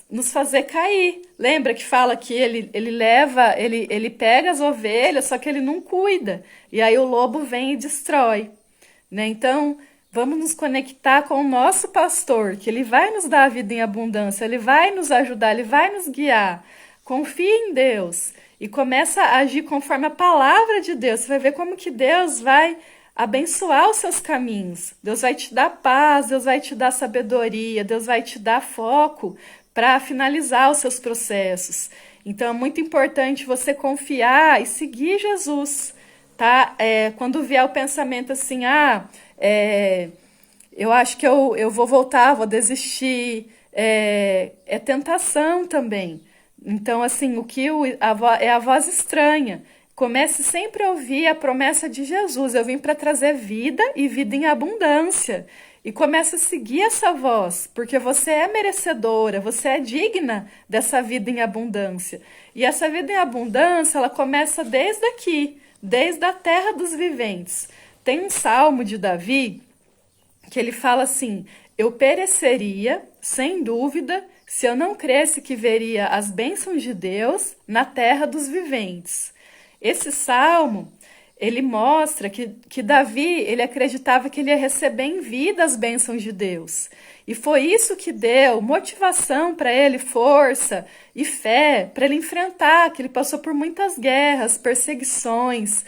nos fazer cair. Lembra que fala que ele pega as ovelhas, só que ele não cuida. E aí o lobo vem e destrói, né? Então, vamos nos conectar com o nosso pastor, que ele vai nos dar a vida em abundância, ele vai nos ajudar, ele vai nos guiar. Confie em Deus e começa a agir conforme a palavra de Deus. Você vai ver como que Deus vai abençoar os seus caminhos. Deus vai te dar paz, Deus vai te dar sabedoria, Deus vai te dar foco para finalizar os seus processos. Então é muito importante você confiar e seguir Jesus, tá? Quando vier o pensamento assim, eu acho que eu vou voltar, vou desistir, é tentação também. Então, assim, é a voz estranha. Comece sempre a ouvir a promessa de Jesus. Eu vim para trazer vida e vida em abundância. E comece a seguir essa voz, porque você é merecedora, você é digna dessa vida em abundância. E essa vida em abundância, ela começa desde aqui, desde a terra dos viventes. Tem um salmo de Davi que ele fala assim: eu pereceria, sem dúvida, se eu não cresce que veria as bênçãos de Deus na terra dos viventes. Esse salmo, ele mostra que Davi, ele acreditava que ele ia receber em vida as bênçãos de Deus. E foi isso que deu motivação para ele, força e fé para ele enfrentar, que ele passou por muitas guerras, perseguições.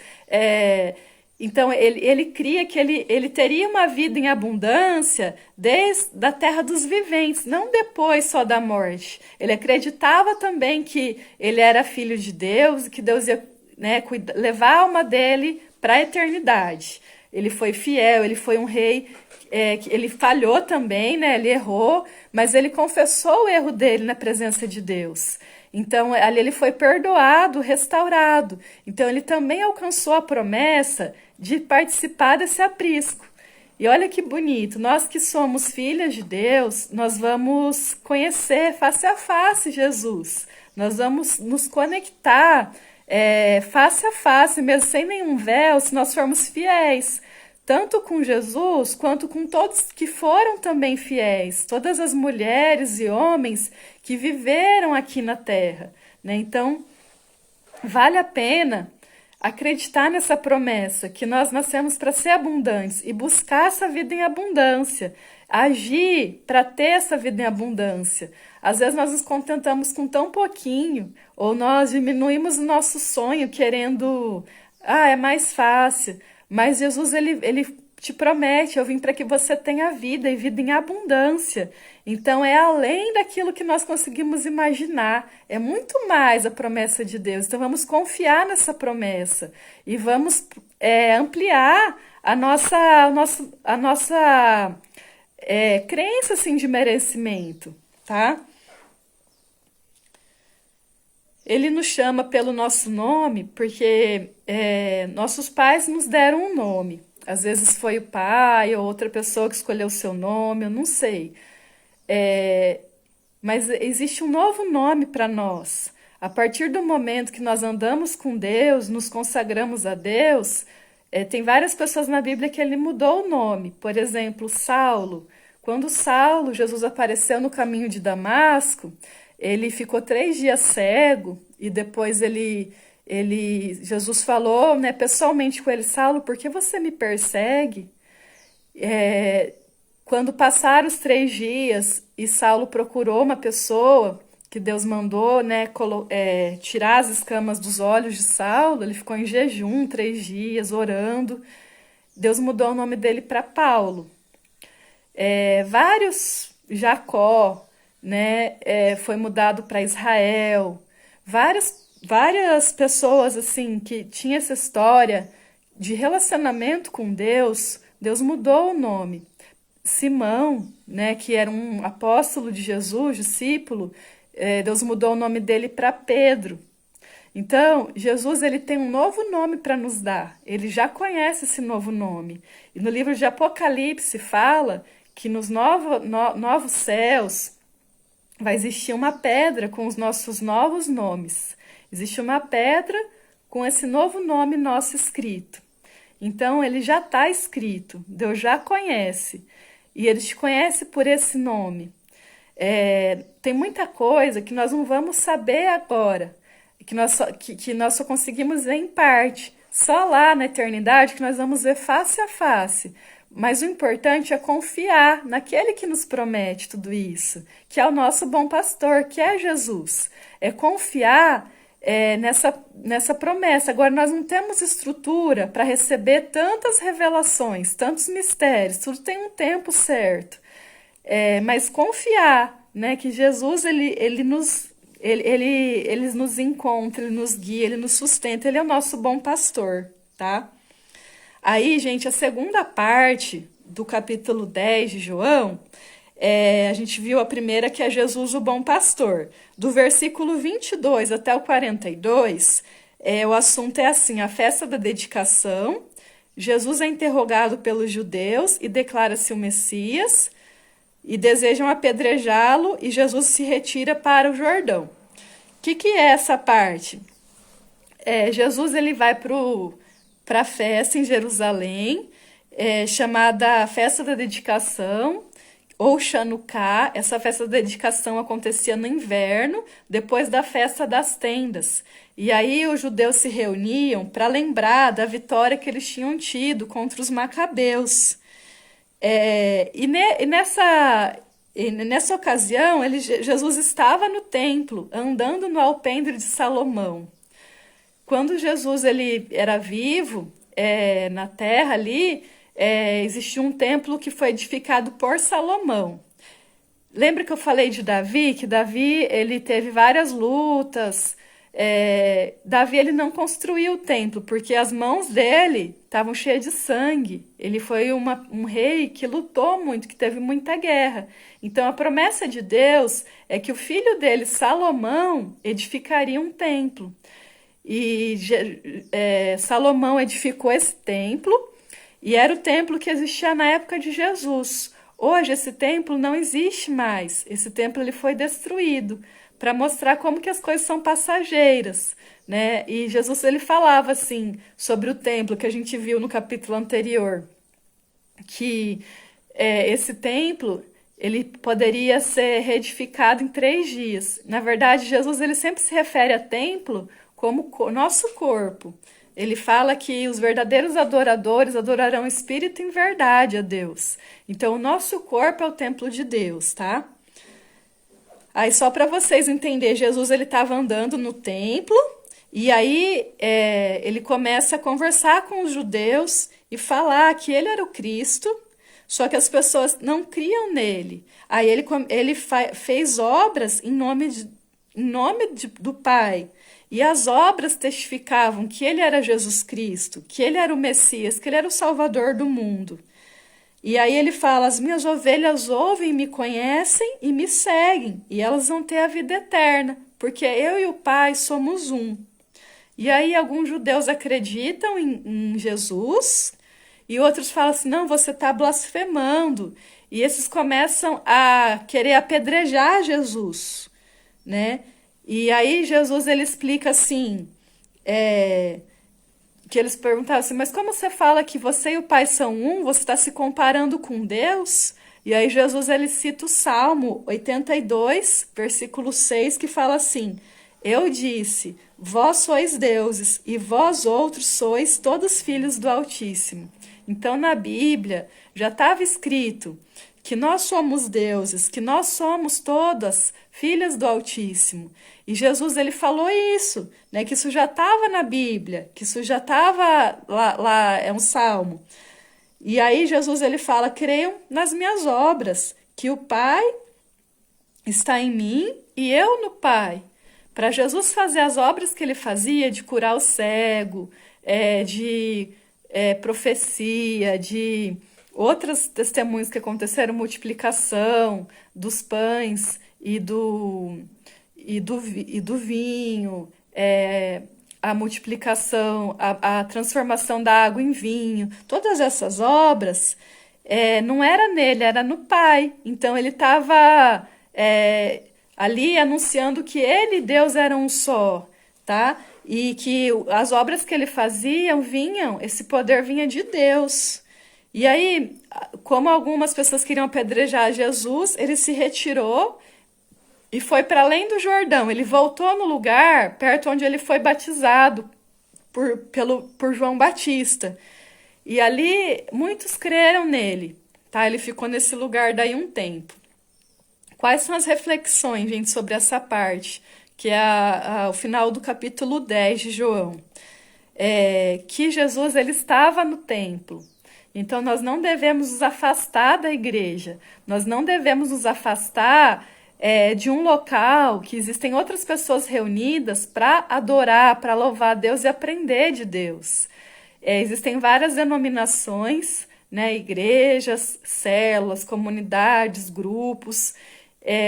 Então, ele cria que ele teria uma vida em abundância desde a terra dos viventes, não depois só da morte. Ele acreditava também que ele era filho de Deus e que Deus ia, né, levar a alma dele para a eternidade. Ele foi fiel, ele foi um rei, ele falhou também, né, ele errou, mas ele confessou o erro dele na presença de Deus. Então, ali ele foi perdoado, restaurado. Então, ele também alcançou a promessa de participar desse aprisco. E olha que bonito, nós que somos filhas de Deus, nós vamos conhecer face a face Jesus. Nós vamos nos conectar face a face, mesmo sem nenhum véu, se nós formos fiéis. Tanto com Jesus, quanto com todos que foram também fiéis. Todas as mulheres e homens que viveram aqui na Terra, né? Então, vale a pena acreditar nessa promessa, que nós nascemos para ser abundantes e buscar essa vida em abundância, agir para ter essa vida em abundância. Às vezes nós nos contentamos com tão pouquinho, ou nós diminuímos o nosso sonho querendo, é mais fácil. Mas Jesus, ele te promete, eu vim para que você tenha vida e vida em abundância. Então, é além daquilo que nós conseguimos imaginar. É muito mais a promessa de Deus. Então, vamos confiar nessa promessa. E vamos ampliar a nossa crença assim, de merecimento, tá? Ele nos chama pelo nosso nome porque nossos pais nos deram um nome. Às vezes foi o pai ou outra pessoa que escolheu o seu nome, eu não sei. Mas existe um novo nome para nós. A partir do momento que nós andamos com Deus, nos consagramos a Deus, tem várias pessoas na Bíblia que ele mudou o nome. Por exemplo, Saulo. Quando Saulo, Jesus apareceu no caminho de Damasco, ele ficou 3 dias cego e depois Jesus falou, né, pessoalmente com ele: Saulo, por que você me persegue? Quando passaram os 3 dias e Saulo procurou uma pessoa que Deus mandou, né, tirar as escamas dos olhos de Saulo, ele ficou em jejum 3 dias, orando. Deus mudou o nome dele para Paulo. Jacó, né, foi mudado para Israel. Várias pessoas assim que tinham essa história de relacionamento com Deus, Deus mudou o nome. Simão, né, que era um apóstolo de Jesus, discípulo, Deus mudou o nome dele para Pedro. Então, Jesus, ele tem um novo nome para nos dar. Ele já conhece esse novo nome. E no livro de Apocalipse fala que nos novos céus vai existir uma pedra com os nossos novos nomes. Existe uma pedra com esse novo nome nosso escrito. Então, ele já está escrito. Deus já conhece. E ele te conhece por esse nome. Tem muita coisa que nós não vamos saber agora. Que nós só conseguimos ver em parte. Só lá na eternidade que nós vamos ver face a face. Mas o importante é confiar naquele que nos promete tudo isso, que é o nosso bom pastor, que é Jesus. É confiar nessa promessa. Agora, nós não temos estrutura para receber tantas revelações, tantos mistérios, tudo tem um tempo certo. Mas confiar, né, que Jesus ele nos encontra, ele nos guia, ele nos sustenta, ele é o nosso bom pastor, tá? Aí, gente, a segunda parte do capítulo 10 de João A gente viu a primeira, que é Jesus, o bom pastor. Do versículo 22 até o 42, o assunto é assim: a festa da dedicação. Jesus é interrogado pelos judeus e declara-se o Messias, e desejam apedrejá-lo, e Jesus se retira para o Jordão. O que é essa parte? Jesus ele vai para a festa em Jerusalém, chamada Festa da Dedicação, ou Chanukah. Essa festa da dedicação acontecia no inverno, depois da festa das tendas. E aí os judeus se reuniam para lembrar da vitória que eles tinham tido contra os macabeus. Nessa ocasião, Jesus estava no templo, andando no alpendre de Salomão. Quando Jesus ele era vivo, na terra ali, existia um templo que foi edificado por Salomão. Lembra que eu falei de Davi? Que Davi ele teve várias lutas. Davi ele não construiu o templo, porque as mãos dele estavam cheias de sangue. Ele foi um rei que lutou muito, que teve muita guerra. Então a promessa de Deus é que o filho dele, Salomão, edificaria um templo. E Salomão edificou esse templo, e era o templo que existia na época de Jesus. Hoje esse templo não existe mais. Esse templo ele foi destruído para mostrar como que as coisas são passageiras, né? E Jesus ele falava assim sobre o templo, que a gente viu no capítulo anterior, que esse templo ele poderia ser reedificado em 3 dias. Na verdade, Jesus ele sempre se refere a templo como nosso corpo. Ele fala que os verdadeiros adoradores adorarão espírito em verdade a Deus. Então, o nosso corpo é o templo de Deus, tá? Aí, só para vocês entenderem, Jesus ele estava andando no templo, e aí ele começa a conversar com os judeus e falar que ele era o Cristo, só que as pessoas não criam nele. Aí ele fez obras em nome do Pai. E as obras testificavam que ele era Jesus Cristo, que ele era o Messias, que ele era o Salvador do mundo. E aí ele fala: as minhas ovelhas ouvem, me conhecem e me seguem, e elas vão ter a vida eterna, porque eu e o Pai somos um. E aí alguns judeus acreditam em Jesus, e outros falam assim: não, você está blasfemando. E esses começam a querer apedrejar Jesus, né? E aí Jesus ele explica assim, que eles perguntavam assim: mas como você fala que você e o Pai são um? Você está se comparando com Deus? E aí Jesus ele cita o Salmo 82, versículo 6, que fala assim: eu disse, vós sois deuses, e vós outros sois todos filhos do Altíssimo. Então na Bíblia já estava escrito que nós somos deuses, que nós somos todas filhas do Altíssimo. E Jesus ele falou isso, né? Que isso já estava na Bíblia, que isso já estava lá, é um salmo. E aí Jesus ele fala: creiam nas minhas obras, que o Pai está em mim e eu no Pai. Para Jesus fazer as obras que ele fazia, de curar o cego, de profecia, de outros testemunhos que aconteceram, multiplicação dos pães e do vinho, a multiplicação, a transformação da água em vinho, todas essas obras, não era nele, era no Pai. Então ele estava ali anunciando que ele e Deus eram um só, tá? E que as obras que ele fazia esse poder vinha de Deus. E aí, como algumas pessoas queriam apedrejar Jesus, ele se retirou e foi para além do Jordão. Ele voltou no lugar perto onde ele foi batizado por João Batista. E ali muitos creram nele, tá? Ele ficou nesse lugar daí um tempo. Quais são as reflexões, gente, sobre essa parte? Que é o final do capítulo 10 de João. Que Jesus ele estava no templo. Então, nós não devemos nos afastar da igreja, nós não devemos nos afastar de um local que existem outras pessoas reunidas para adorar, para louvar a Deus e aprender de Deus. Existem várias denominações, né? Igrejas, células, comunidades, grupos.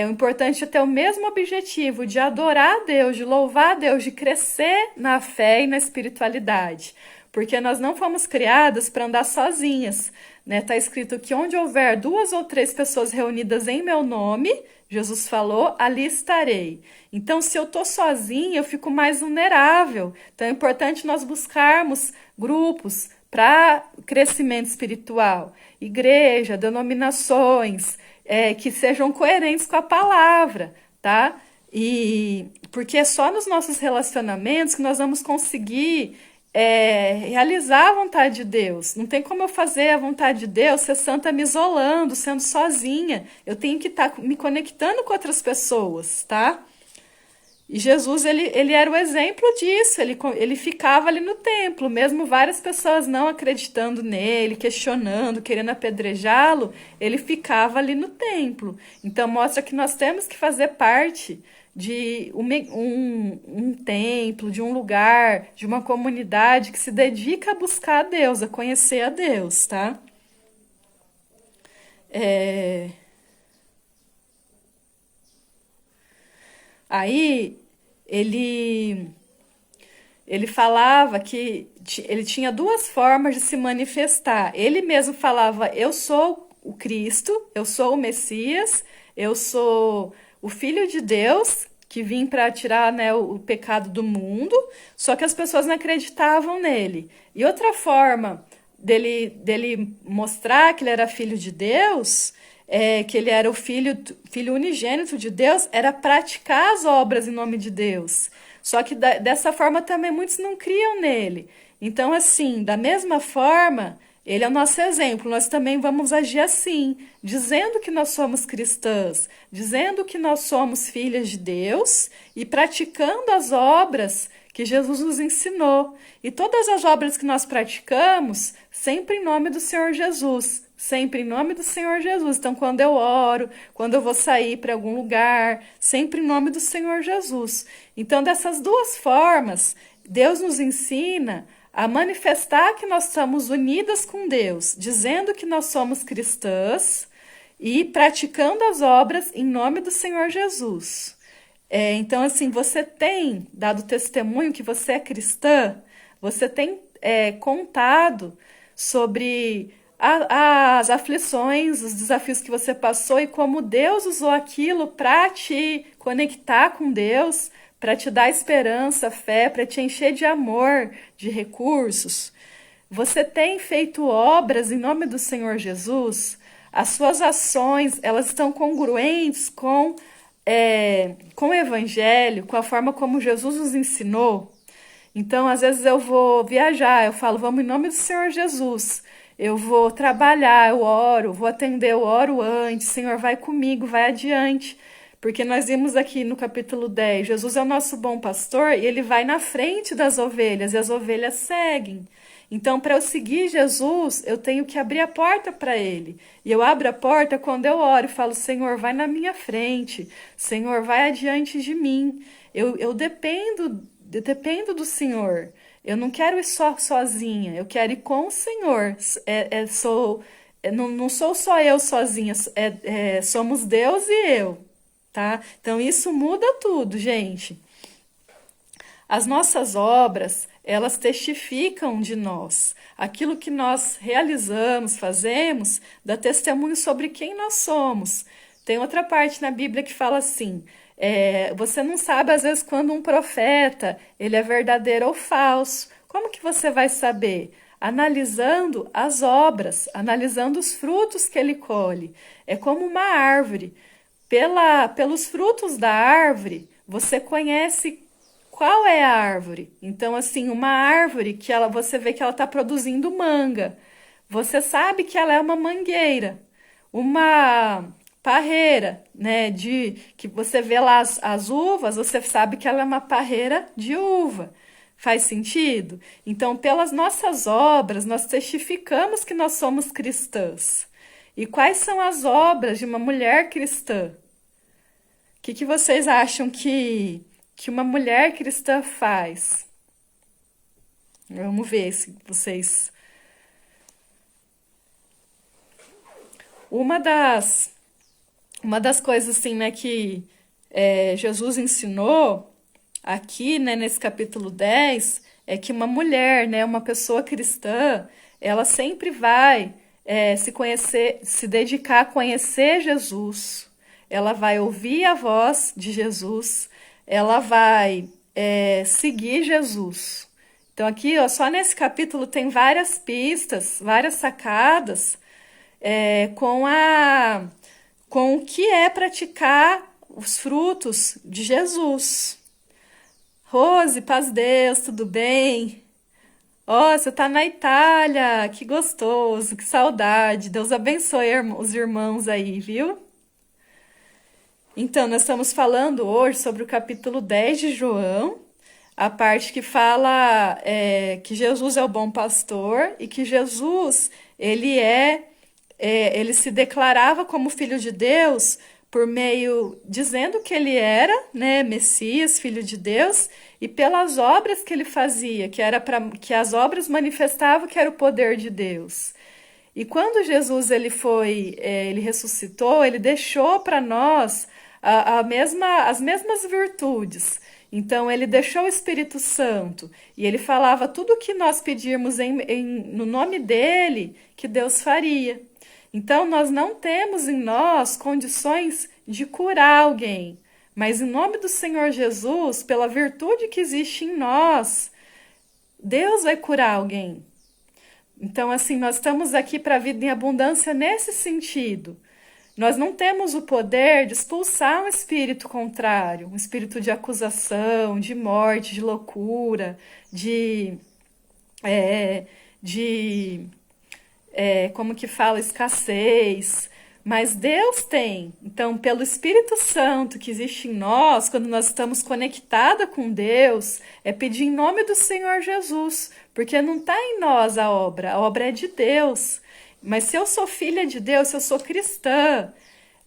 O importante é ter o mesmo objetivo de adorar a Deus, de louvar a Deus, de crescer na fé e na espiritualidade. Porque nós não fomos criadas para andar sozinhas, né? Tá escrito que onde houver 2 ou 3 pessoas reunidas em meu nome, Jesus falou, ali estarei. Então, se eu tô sozinha, eu fico mais vulnerável. Então, é importante nós buscarmos grupos para crescimento espiritual, igreja, denominações, que sejam coerentes com a palavra, tá? E porque é só nos nossos relacionamentos que nós vamos conseguir realizar a vontade de Deus. Não tem como eu fazer a vontade de Deus ser santa me isolando, sendo sozinha. Eu tenho que estar me conectando com outras pessoas, tá? E Jesus, ele era o exemplo disso, ele ficava ali no templo, mesmo várias pessoas não acreditando nele, questionando, querendo apedrejá-lo, ele ficava ali no templo. Então mostra que nós temos que fazer parte de um templo, de um lugar, de uma comunidade que se dedica a buscar a Deus, a conhecer a Deus, tá? É, Aí ele ele falava que ele tinha 2 formas de se manifestar. Ele mesmo falava: Eu sou o Cristo, eu sou o Messias, eu sou o Filho de Deus que vim para tirar, né, o pecado do mundo. Só que as pessoas não acreditavam nele. E outra forma dele mostrar que ele era filho de Deus, que ele era o filho unigênito de Deus, era praticar as obras em nome de Deus. Só que dessa forma também muitos não criam nele. Então, assim, da mesma forma, ele é o nosso exemplo. Nós também vamos agir assim, dizendo que nós somos cristãs, dizendo que nós somos filhas de Deus e praticando as obras que Jesus nos ensinou. E todas as obras que nós praticamos, sempre em nome do Senhor Jesus. Sempre em nome do Senhor Jesus. Então, quando eu oro, quando eu vou sair para algum lugar, sempre em nome do Senhor Jesus. Então, dessas 2 formas, Deus nos ensina a manifestar que nós estamos unidas com Deus, dizendo que nós somos cristãs e praticando as obras em nome do Senhor Jesus. Então, assim, você tem dado testemunho que você é cristã, você tem contado sobre as aflições, os desafios que você passou e como Deus usou aquilo para te conectar com Deus, para te dar esperança, fé, para te encher de amor, de recursos. Você tem feito obras em nome do Senhor Jesus? As suas ações, elas estão congruentes com o Evangelho, com a forma como Jesus nos ensinou? Então, às vezes eu vou viajar, eu falo, vamos em nome do Senhor Jesus. Eu vou trabalhar, eu oro, vou atender, eu oro antes. Senhor, vai comigo, vai adiante. Porque nós vimos aqui no capítulo 10, Jesus é o nosso bom pastor e ele vai na frente das ovelhas e as ovelhas seguem. Então, para eu seguir Jesus, eu tenho que abrir a porta para ele. E eu abro a porta quando eu oro e falo, Senhor, vai na minha frente. Senhor, vai adiante de mim. Eu dependo do Senhor. Eu não quero ir só sozinha, eu quero ir com o Senhor. Não sou só eu sozinha, somos Deus e eu, tá? Então isso muda tudo, gente. As nossas obras, elas testificam de nós. Aquilo que nós realizamos, fazemos, dá testemunho sobre quem nós somos. Tem outra parte na Bíblia que fala assim, você não sabe às vezes quando um profeta, ele é verdadeiro ou falso. Como que você vai saber? Analisando as obras, analisando os frutos que ele colhe. É como uma árvore. Pelos frutos da árvore, você conhece qual é a árvore. Então, assim, uma árvore que você vê que ela está produzindo manga. Você sabe que ela é uma mangueira. Uma parreira, né, que você vê lá as uvas, você sabe que ela é uma parreira de uva. Faz sentido? Então, pelas nossas obras, nós testificamos que nós somos cristãs. E quais são as obras de uma mulher cristã? O que vocês acham que uma mulher cristã faz? Vamos ver se vocês... Uma das, uma das coisas assim, né, que Jesus ensinou aqui, né, nesse capítulo 10 é que uma mulher, né, uma pessoa cristã, ela sempre vai se conhecer, se dedicar a conhecer Jesus. Ela vai ouvir a voz de Jesus, ela vai seguir Jesus. Então aqui, ó, só nesse capítulo tem várias pistas, várias sacadas com o que é praticar os frutos de Jesus. Rose, paz Deus, tudo bem? Ó, você tá na Itália, que gostoso, que saudade. Deus abençoe os irmãos aí, viu? Então, nós estamos falando hoje sobre o capítulo 10 de João, a parte que fala que Jesus é o bom pastor e que Jesus, ele se declarava como filho de Deus por meio, dizendo que ele era, né, Messias, filho de Deus, e pelas obras que ele fazia, que as obras manifestavam que era o poder de Deus. E quando Jesus ele ressuscitou, ele deixou para nós as mesmas virtudes. Então ele deixou o Espírito Santo e ele falava tudo o que nós pedirmos no nome dele que Deus faria. Então nós não temos em nós condições de curar alguém, mas em nome do Senhor Jesus, pela virtude que existe em nós, Deus vai curar alguém. Então, assim, nós estamos aqui para a vida em abundância nesse sentido. Nós não temos o poder de expulsar um espírito contrário, um espírito de acusação, de morte, de loucura, é, de como que fala, escassez. Mas Deus tem. Então, pelo Espírito Santo que existe em nós, quando nós estamos conectados com Deus, é pedir em nome do Senhor Jesus, porque não está em nós a obra é de Deus. Mas se eu sou filha de Deus, se eu sou cristã,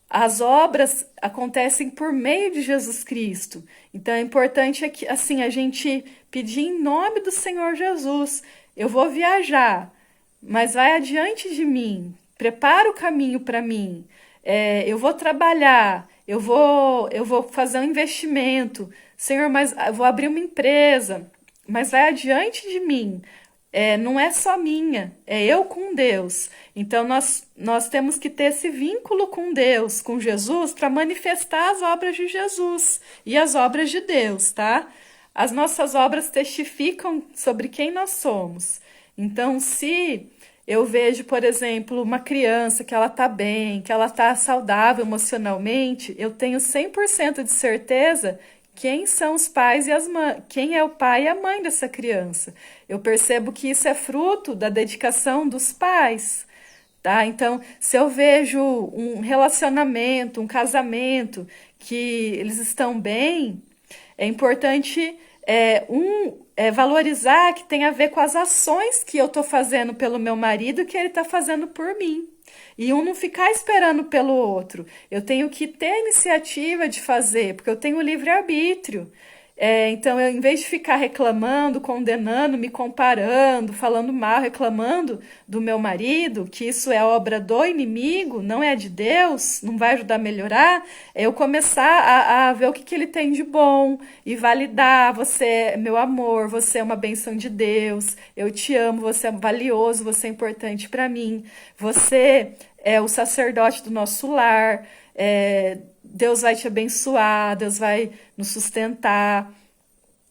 as obras acontecem por meio de Jesus Cristo. Então é importante assim, a gente pedir em nome do Senhor Jesus. Eu vou viajar, mas vai adiante de mim, prepara o caminho para mim. Eu vou trabalhar, eu vou fazer um investimento. Senhor, mas eu vou abrir uma empresa, mas vai adiante de mim. Não é só minha, é eu com Deus. Então nós temos que ter esse vínculo com Deus, com Jesus, para manifestar as obras de Jesus e as obras de Deus, tá? As nossas obras testificam sobre quem nós somos. Então, se eu vejo, por exemplo, uma criança que ela está bem, que ela está saudável emocionalmente, eu tenho 100% de certeza quem são os pais e as mães, quem é o pai e a mãe dessa criança. Eu percebo que isso é fruto da dedicação dos pais, tá? Então, se eu vejo um relacionamento, um casamento que eles estão bem, é importante valorizar que tem a ver com as ações que eu estou fazendo pelo meu marido e que ele está fazendo por mim. E um não ficar esperando pelo outro. Eu tenho que ter a iniciativa de fazer, porque eu tenho livre-arbítrio. Então, em vez de ficar reclamando, condenando, me comparando, falando mal, reclamando do meu marido, que isso é obra do inimigo, não é de Deus, não vai ajudar a melhorar, eu começar a ver o que ele tem de bom e validar. Você é meu amor, você é uma bênção de Deus, eu te amo, você é valioso, você é importante para mim, você é o sacerdote do nosso lar. Deus vai te abençoar, Deus vai nos sustentar.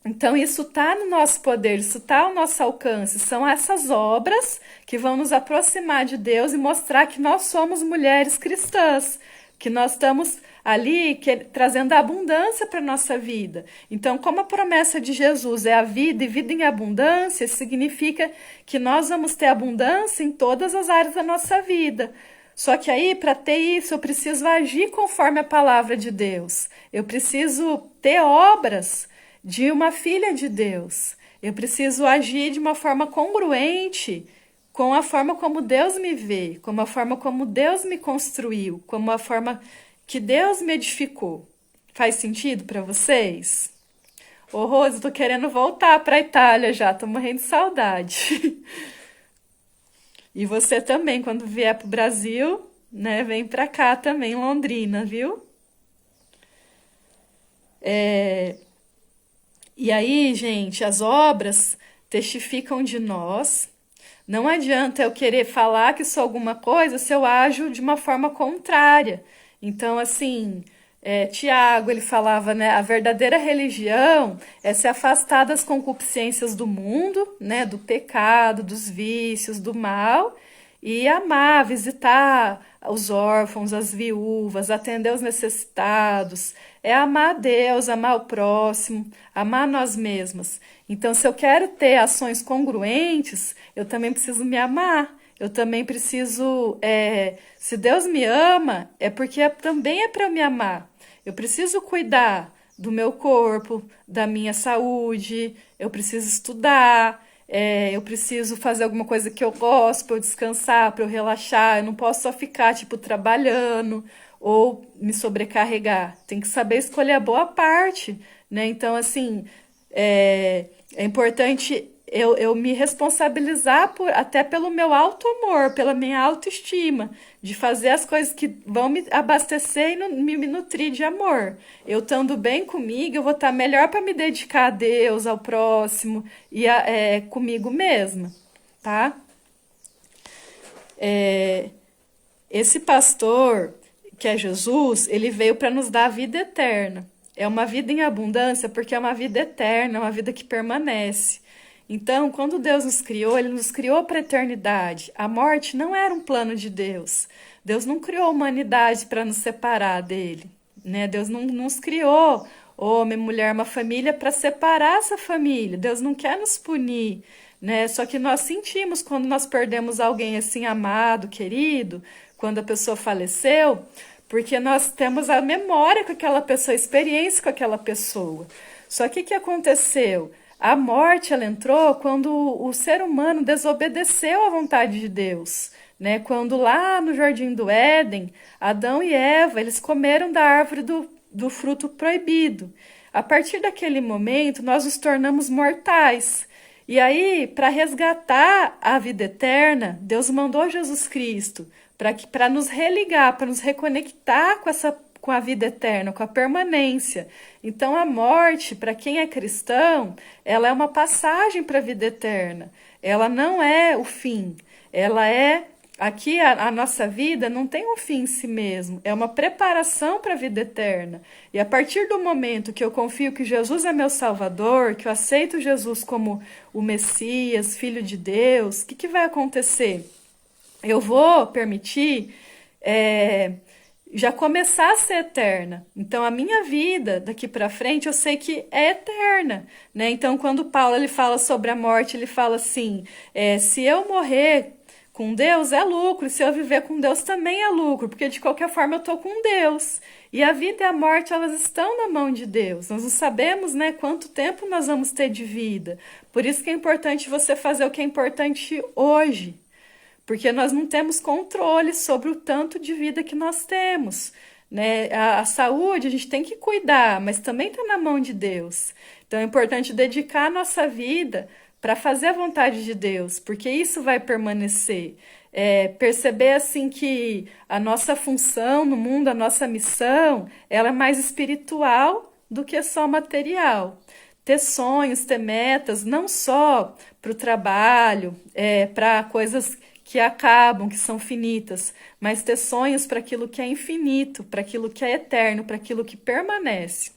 Então, isso está no nosso poder, isso está ao nosso alcance. São essas obras que vão nos aproximar de Deus e mostrar que nós somos mulheres cristãs, que nós estamos ali trazendo a abundância para a nossa vida. Então, como a promessa de Jesus é a vida e vida em abundância, significa que nós vamos ter abundância em todas as áreas da nossa vida. Só que aí, para ter isso, eu preciso agir conforme a palavra de Deus. Eu preciso ter obras de uma filha de Deus. Eu preciso agir de uma forma congruente com a forma como Deus me vê, com a forma como Deus me construiu, como a forma que Deus me edificou. Faz sentido para vocês? Ô, Rose, eu tô querendo voltar para a Itália já, tô morrendo de saudade. E você também, quando vier para o Brasil, né? Vem pra cá também, Londrina, viu? E aí, gente, as obras testificam de nós. Não adianta eu querer falar que sou alguma coisa se eu ajo de uma forma contrária. Então, assim, Tiago, ele falava, né, a verdadeira religião é se afastar das concupiscências do mundo, né, do pecado, dos vícios, do mal, e amar, visitar os órfãos, as viúvas, atender os necessitados, é amar a Deus, amar o próximo, amar nós mesmas. Então, se eu quero ter ações congruentes, eu também preciso me amar. Eu também preciso. Se Deus me ama, é porque também é para eu me amar. Eu preciso cuidar do meu corpo, da minha saúde, eu preciso estudar, eu preciso fazer alguma coisa que eu gosto para eu descansar, para eu relaxar. Eu não posso só ficar, tipo, trabalhando ou me sobrecarregar. Tem que saber escolher a boa parte, né? Então, assim, é importante eu me responsabilizar até pelo meu auto-amor, pela minha autoestima, de fazer as coisas que vão me abastecer e me nutrir de amor. Eu estando bem comigo, eu vou estar melhor para me dedicar a Deus, ao próximo e comigo mesma, tá? Esse pastor, que é Jesus, ele veio para nos dar a vida eterna. É uma vida em abundância porque é uma vida eterna, é uma vida que permanece. Então, quando Deus nos criou, ele nos criou para a eternidade. A morte não era um plano de Deus. Deus não criou a humanidade para nos separar dele, né? Deus não nos criou, homem, mulher, uma família para separar essa família. Deus não quer nos punir, né? Só que nós sentimos quando nós perdemos alguém assim amado, querido, quando a pessoa faleceu, porque nós temos a memória com aquela pessoa, a experiência com aquela pessoa. Só que o que aconteceu? A morte, ela entrou quando o ser humano desobedeceu à vontade de Deus, né? Quando lá no Jardim do Éden, Adão e Eva, eles comeram da árvore do fruto proibido. A partir daquele momento, nós nos tornamos mortais. E aí, para resgatar a vida eterna, Deus mandou Jesus Cristo para nos religar, para nos reconectar com a vida eterna, com a permanência. Então, a morte, para quem é cristão, ela é uma passagem para a vida eterna. Ela não é o fim. Ela é. Aqui, a nossa vida não tem um fim em si mesmo. É uma preparação para a vida eterna. E a partir do momento que eu confio que Jesus é meu Salvador, que eu aceito Jesus como o Messias, Filho de Deus, o que vai acontecer? Eu vou permitir já começar a ser eterna. Então, a minha vida daqui para frente, eu sei que é eterna, né? Então, quando Paulo ele fala sobre a morte, ele fala assim: se eu morrer com Deus é lucro, e se eu viver com Deus também é lucro, porque de qualquer forma eu estou com Deus. E a vida e a morte, elas estão na mão de Deus. Nós não sabemos, né, quanto tempo nós vamos ter de vida. Por isso que é importante você fazer o que é importante hoje. Porque nós não temos controle sobre o tanto de vida que nós temos, né? A saúde a gente tem que cuidar, mas também está na mão de Deus. Então é importante dedicar a nossa vida para fazer a vontade de Deus, porque isso vai permanecer. Perceber assim que a nossa função no mundo, a nossa missão, ela é mais espiritual do que só material. Ter sonhos, ter metas, não só para o trabalho, para coisas que acabam, que são finitas, mas ter sonhos para aquilo que é infinito, para aquilo que é eterno, para aquilo que permanece.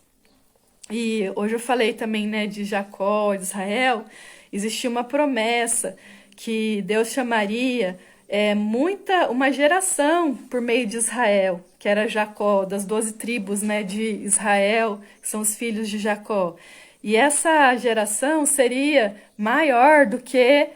E hoje eu falei também, né, de Jacó, de Israel. Existia uma promessa que Deus chamaria uma geração por meio de Israel, que era Jacó, das 12 tribos, né, de Israel, que são os filhos de Jacó. E essa geração seria maior do que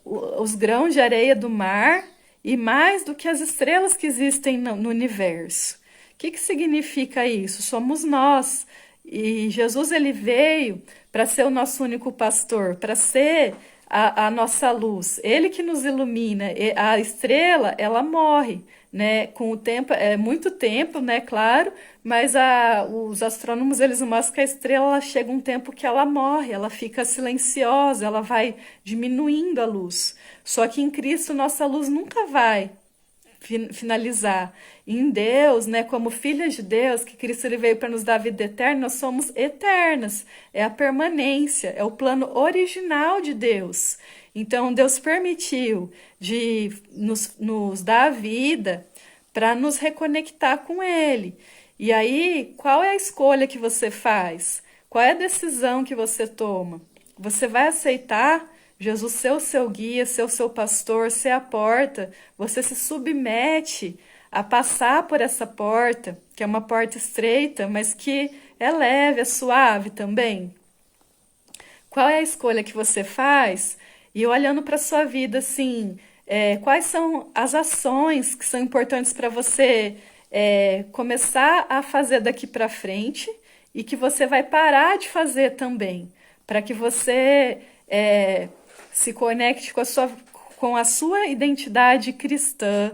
os grãos de areia do mar e mais do que as estrelas que existem no universo. O que significa isso? Somos nós. E Jesus ele veio para ser o nosso único pastor, para ser a nossa luz. Ele que nos ilumina. A estrela, ela morre, né? Com o tempo, é muito tempo, né? Claro, mas os astrônomos eles mostram que a estrela ela chega um tempo que ela morre, ela fica silenciosa, ela vai diminuindo a luz. Só que em Cristo nossa luz nunca vai finalizar. Em Deus, né, como filhas de Deus, que Cristo ele veio para nos dar vida eterna, nós somos eternas. É a permanência, é o plano original de Deus. Então, Deus permitiu de nos dar a vida para nos reconectar com Ele. E aí, qual é a escolha que você faz? Qual é a decisão que você toma? Você vai aceitar Jesus ser o seu guia, ser o seu pastor, ser a porta? Você se submete a passar por essa porta, que é uma porta estreita, mas que é leve, é suave também? Qual é a escolha que você faz? E olhando para a sua vida, assim, quais são as ações que são importantes para você começar a fazer daqui para frente e que você vai parar de fazer também, para que você se conecte com a sua identidade cristã,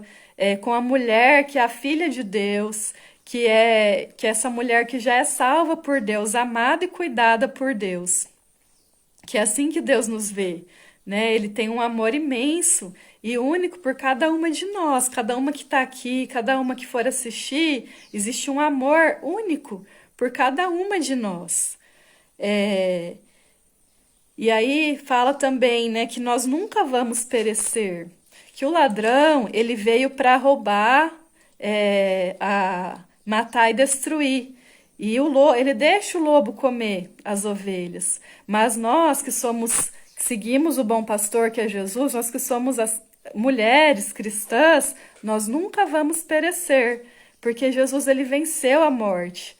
com a mulher que é a filha de Deus, que é essa mulher que já é salva por Deus, amada e cuidada por Deus. Que é assim que Deus nos vê, né? Ele tem um amor imenso e único por cada uma de nós, cada uma que está aqui, cada uma que for assistir, existe um amor único por cada uma de nós. E aí fala também, né, que nós nunca vamos perecer, que o ladrão ele veio para roubar, matar e destruir. E ele deixa o lobo comer as ovelhas. Mas nós que seguimos o bom pastor que é Jesus, nós que somos as mulheres cristãs, nós nunca vamos perecer, porque Jesus ele venceu a morte.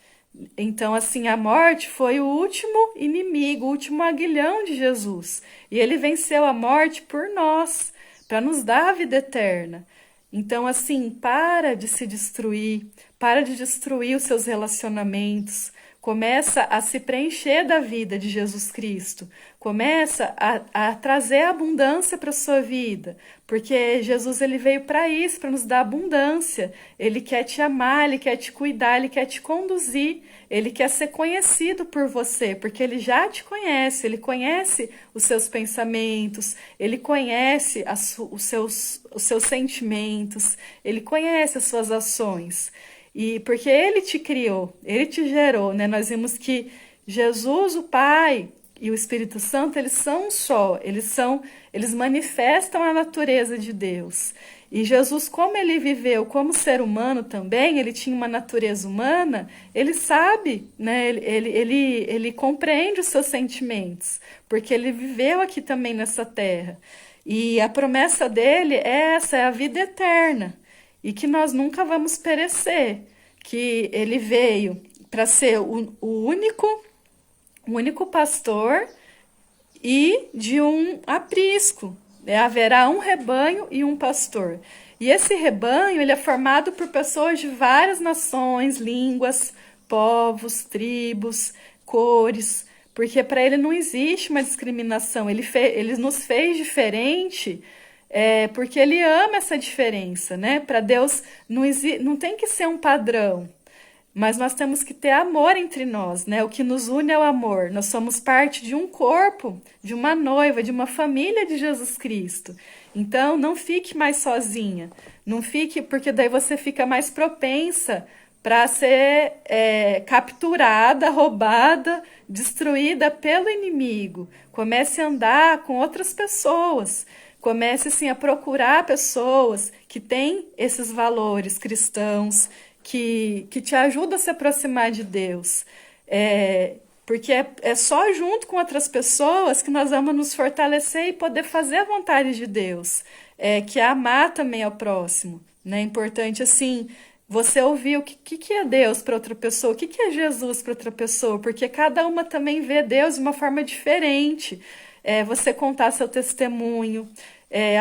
Então, assim, a morte foi o último inimigo, o último aguilhão de Jesus. E ele venceu a morte por nós, para nos dar a vida eterna. Então, assim, para de se destruir, para de destruir os seus relacionamentos, começa a se preencher da vida de Jesus Cristo, começa a trazer abundância para a sua vida, porque Jesus ele veio para isso, para nos dar abundância. Ele quer te amar, ele quer te cuidar, ele quer te conduzir, ele quer ser conhecido por você, porque ele já te conhece, ele conhece os seus pensamentos, ele conhece os seus sentimentos, ele conhece as suas ações. E porque ele te criou, ele te gerou, né? Nós vimos que Jesus, o Pai e o Espírito Santo, eles são um só, eles manifestam a natureza de Deus. E Jesus, como ele viveu como ser humano também, ele tinha uma natureza humana, ele sabe, né? Ele compreende os seus sentimentos, porque ele viveu aqui também nessa terra. E a promessa dele é essa, é a vida eterna. E que nós nunca vamos perecer, que ele veio para ser o único pastor e de um aprisco. Haverá um rebanho e um pastor. E esse rebanho ele é formado por pessoas de várias nações, línguas, povos, tribos, cores, porque para ele não existe uma discriminação. Ele nos fez diferente. Porque ele ama essa diferença, né? Para Deus não tem que ser um padrão, mas nós temos que ter amor entre nós, né? O que nos une é o amor. Nós somos parte de um corpo, de uma noiva, de uma família de Jesus Cristo. Então, não fique mais sozinha. Não fique, porque daí você fica mais propensa para ser capturada, roubada, destruída pelo inimigo. Comece a andar com outras pessoas. Comece, assim, a procurar pessoas que têm esses valores cristãos, que te ajudam a se aproximar de Deus. Porque é só junto com outras pessoas que nós vamos nos fortalecer e poder fazer a vontade de Deus, que é amar também ao próximo. Né? É importante, assim, você ouvir o que é Deus para outra pessoa, o que é Jesus para outra pessoa, porque cada uma também vê Deus de uma forma diferente. Você contar seu testemunho,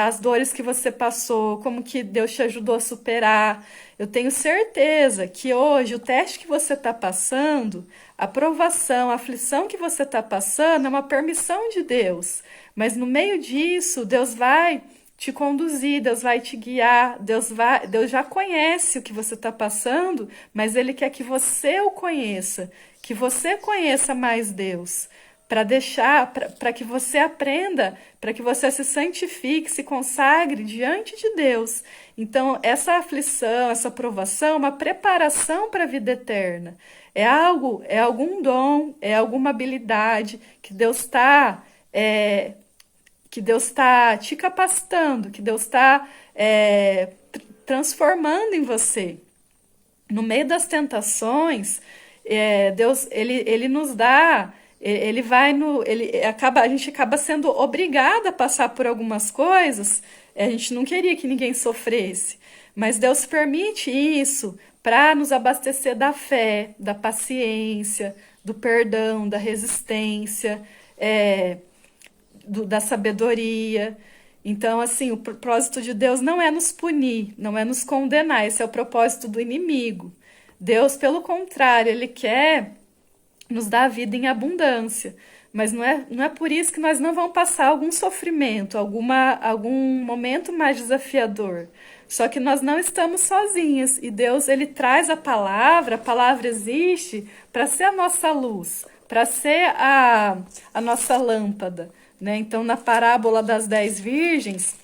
as dores que você passou, como que Deus te ajudou a superar. Eu tenho certeza que hoje o teste que você está passando, a provação, a aflição que você está passando é uma permissão de Deus. Mas no meio disso, Deus vai te conduzir, Deus vai te guiar, Deus já conhece o que você está passando, mas Ele quer que você o conheça, que você conheça mais Deus. para deixar, para que você aprenda, para que você se santifique, se consagre diante de Deus. Então, essa aflição, essa provação, é uma preparação para a vida eterna. É algo, é algum dom, é alguma habilidade que Deus está te capacitando, que Deus está transformando em você. No meio das tentações, Deus ele nos dá, ele vai no, ele acaba, a gente acaba sendo obrigada a passar por algumas coisas. A gente não queria que ninguém sofresse, mas Deus permite isso para nos abastecer da fé, da paciência, do perdão, da resistência, da sabedoria. Então, assim, o propósito de Deus não é nos punir, não é nos condenar, esse é o propósito do inimigo. Deus, pelo contrário, ele quer nos dar a vida em abundância. Mas não é por isso que nós não vamos passar algum sofrimento, algum momento mais desafiador. Só que nós não estamos sozinhos. E Deus, ele traz a palavra existe para ser a nossa luz, para ser a nossa lâmpada, né? Então, na parábola das 10 virgens,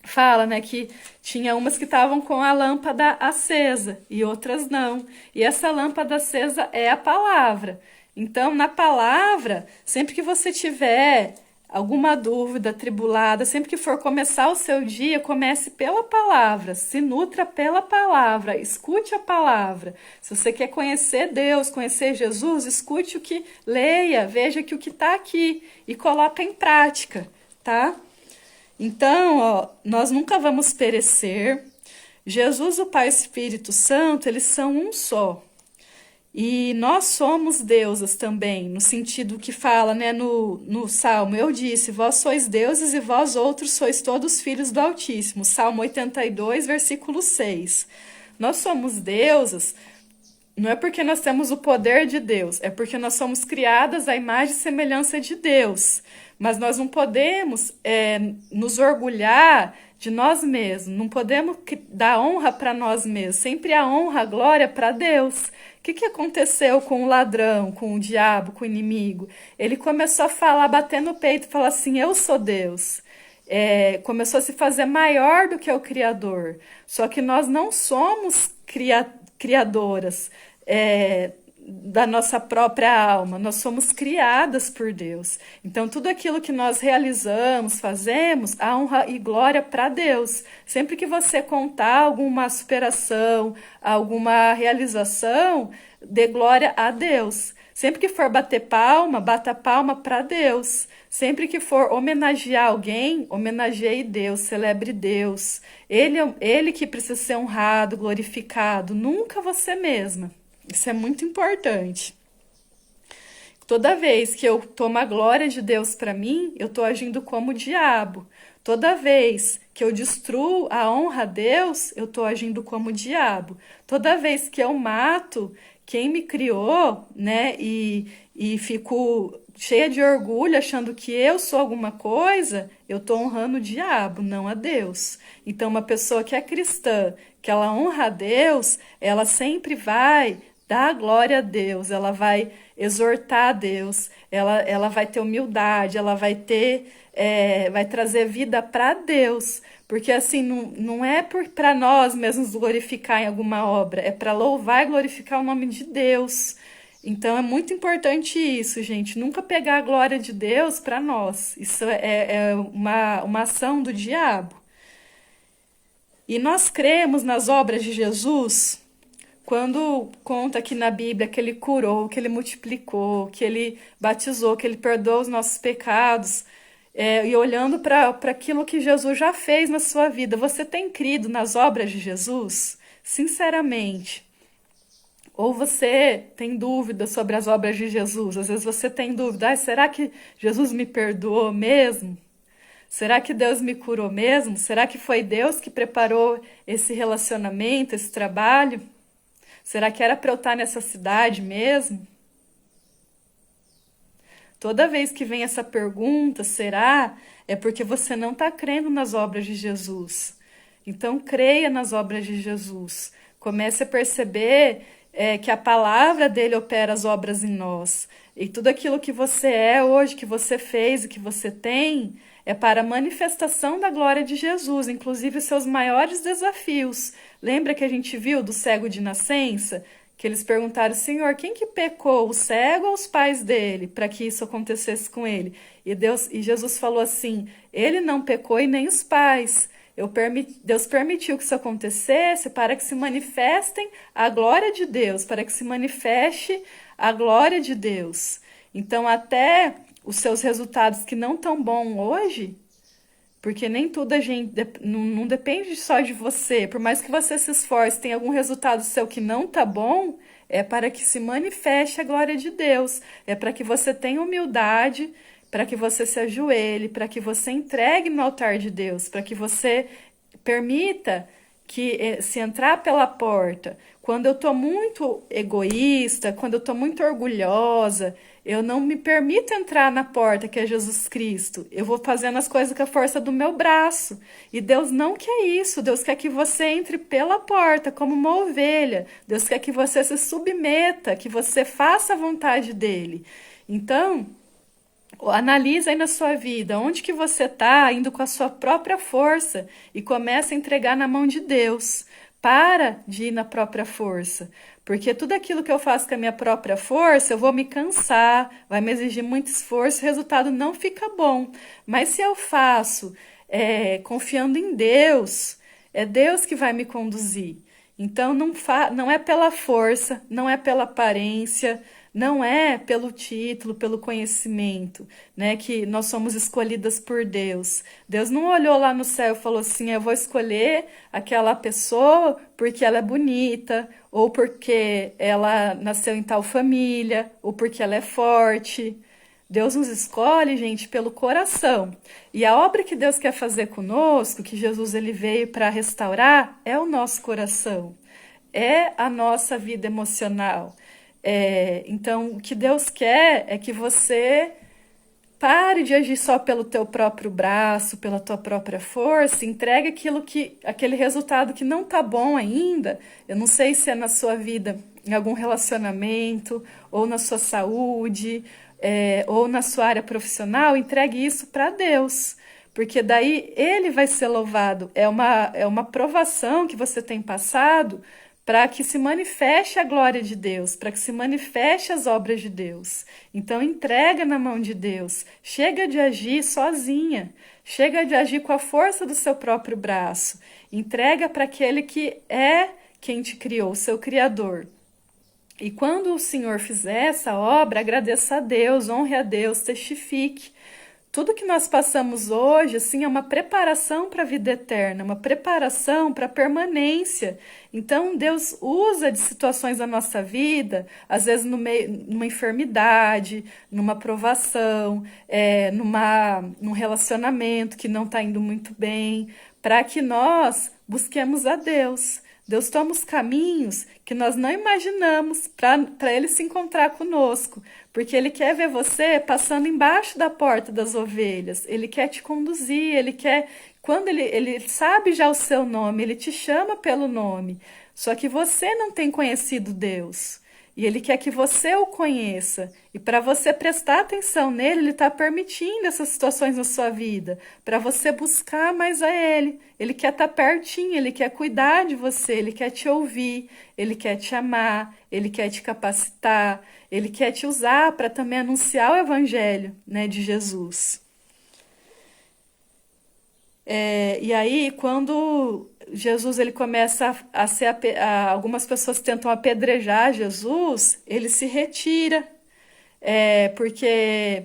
fala, né, que tinha umas que estavam com a lâmpada acesa e outras não. E essa lâmpada acesa é a palavra. Então, na palavra, sempre que você tiver alguma dúvida, atribulada, sempre que for começar o seu dia, comece pela palavra, se nutra pela palavra, escute a palavra. Se você quer conhecer Deus, conhecer Jesus, escute o que, leia, veja que o que está aqui e coloca em prática, tá? Então, ó, nós nunca vamos perecer. Jesus, o Pai e o Espírito Santo, eles são um só. E nós somos deusas também, no sentido que fala, né, no Salmo, eu disse, vós sois deuses e vós outros sois todos filhos do Altíssimo. Salmo 82, versículo 6. Nós somos deusas, não é porque nós temos o poder de Deus, é porque nós somos criadas à imagem e semelhança de Deus. Mas nós não podemos nos orgulhar de nós mesmos, não podemos dar honra para nós mesmos, sempre a honra, a glória para Deus. O que aconteceu com o ladrão, com o diabo, com o inimigo? Ele começou a falar, bater no peito, falar assim, eu sou Deus. Começou a se fazer maior do que o Criador. Só que nós não somos criadoras da nossa própria alma, nós somos criadas por Deus. Então, tudo aquilo que nós realizamos, fazemos, a honra e glória para Deus. Sempre que você contar alguma superação, alguma realização, dê glória a Deus. Sempre que for bater palma, bata palma para Deus. Sempre que for homenagear alguém, homenageie Deus, celebre Deus. Ele que precisa ser honrado, glorificado, nunca você mesma. Isso é muito importante. Toda vez que eu tomo a glória de Deus para mim, eu estou agindo como o diabo. Toda vez que eu destruo a honra a Deus, eu estou agindo como o diabo. Toda vez que eu mato quem me criou, né, e fico cheia de orgulho, achando que eu sou alguma coisa, eu estou honrando o diabo, não a Deus. Então, uma pessoa que é cristã, que ela honra a Deus, ela sempre vai dar glória a Deus, ela vai exortar a Deus, ela vai ter humildade, ela vai trazer vida para Deus, porque assim, não é para nós mesmos glorificar em alguma obra, é para louvar e glorificar o nome de Deus. Então é muito importante isso, gente, nunca pegar a glória de Deus para nós, isso é uma ação do diabo. E nós cremos nas obras de Jesus. Quando conta aqui na Bíblia que ele curou, que ele multiplicou, que ele batizou, que ele perdoou os nossos pecados, e olhando para aquilo que Jesus já fez na sua vida, você tem crido nas obras de Jesus? Sinceramente. Ou você tem dúvida sobre as obras de Jesus? Às vezes você tem dúvida, será que Jesus me perdoou mesmo? Será que Deus me curou mesmo? Será que foi Deus que preparou esse relacionamento, esse trabalho? Será que era para eu estar nessa cidade mesmo? Toda vez que vem essa pergunta, será? É porque você não está crendo nas obras de Jesus. Então, creia nas obras de Jesus. Comece a perceber que a palavra dele opera as obras em nós. E tudo aquilo que você é hoje, que você fez e que você tem, é para a manifestação da glória de Jesus, inclusive os seus maiores desafios. Lembra que a gente viu do cego de nascença? Que eles perguntaram, Senhor, quem que pecou, o cego ou os pais dele, para que isso acontecesse com ele? E Jesus falou assim, ele não pecou e nem os pais. Deus permitiu que isso acontecesse para que se manifestem a glória de Deus, para que se manifeste a glória de Deus. Então, até os seus resultados que não estão bons hoje, porque nem tudo a gente não depende só de você. Por mais que você se esforce, tem algum resultado seu que não tá bom, é para que se manifeste a glória de Deus. É para que você tenha humildade, para que você se ajoelhe, para que você entregue no altar de Deus, para que você permita que se entrar pela porta, quando eu estou muito egoísta, quando eu estou muito orgulhosa, eu não me permito entrar na porta que é Jesus Cristo. Eu vou fazendo as coisas com a força do meu braço. E Deus não quer isso. Deus quer que você entre pela porta como uma ovelha. Deus quer que você se submeta, que você faça a vontade dele. Então, analisa aí na sua vida, onde que você está indo com a sua própria força e começa a entregar na mão de Deus. Para de ir na própria força, porque tudo aquilo que eu faço com a minha própria força, eu vou me cansar, vai me exigir muito esforço, o resultado não fica bom. Mas se eu faço confiando em Deus, é Deus que vai me conduzir. Então não é pela força, não é pela aparência, não é pelo título, pelo conhecimento, né, que nós somos escolhidas por Deus. Deus não olhou lá no céu e falou assim, eu vou escolher aquela pessoa porque ela é bonita, ou porque ela nasceu em tal família, ou porque ela é forte. Deus nos escolhe, gente, pelo coração. E a obra que Deus quer fazer conosco, que Jesus ele veio para restaurar, é o nosso coração, é a nossa vida emocional. Então, o que Deus quer é que você pare de agir só pelo teu próprio braço, pela tua própria força, entregue aquele resultado que não tá bom ainda. Eu não sei se é na sua vida, em algum relacionamento, ou na sua saúde, ou na sua área profissional, entregue isso para Deus. Porque daí ele vai ser louvado. É uma provação que você tem passado para que se manifeste a glória de Deus, para que se manifeste as obras de Deus. Então entrega na mão de Deus. Chega de agir sozinha. Chega de agir com a força do seu próprio braço. Entrega para aquele que é quem te criou, o seu Criador. E quando o Senhor fizer essa obra, agradeça a Deus, honre a Deus, testifique. Tudo que nós passamos hoje, assim, é uma preparação para a vida eterna, uma preparação para a permanência. Então, Deus usa de situações da nossa vida, às vezes numa enfermidade, numa provação, num relacionamento que não está indo muito bem, para que nós busquemos a Deus. Deus toma os caminhos que nós não imaginamos para Ele se encontrar conosco, porque Ele quer ver você passando embaixo da porta das ovelhas, Ele quer te conduzir, Ele quer, quando ele sabe já o seu nome, Ele te chama pelo nome, só que você não tem conhecido Deus. E Ele quer que você o conheça. E para você prestar atenção nele, Ele está permitindo essas situações na sua vida, para você buscar mais a Ele. Ele quer estar pertinho, Ele quer cuidar de você, Ele quer te ouvir, Ele quer te amar, Ele quer te capacitar, Ele quer te usar para também anunciar o Evangelho, né, de Jesus. E aí, quando Jesus ele começa a ser algumas pessoas tentam apedrejar Jesus, ele se retira, porque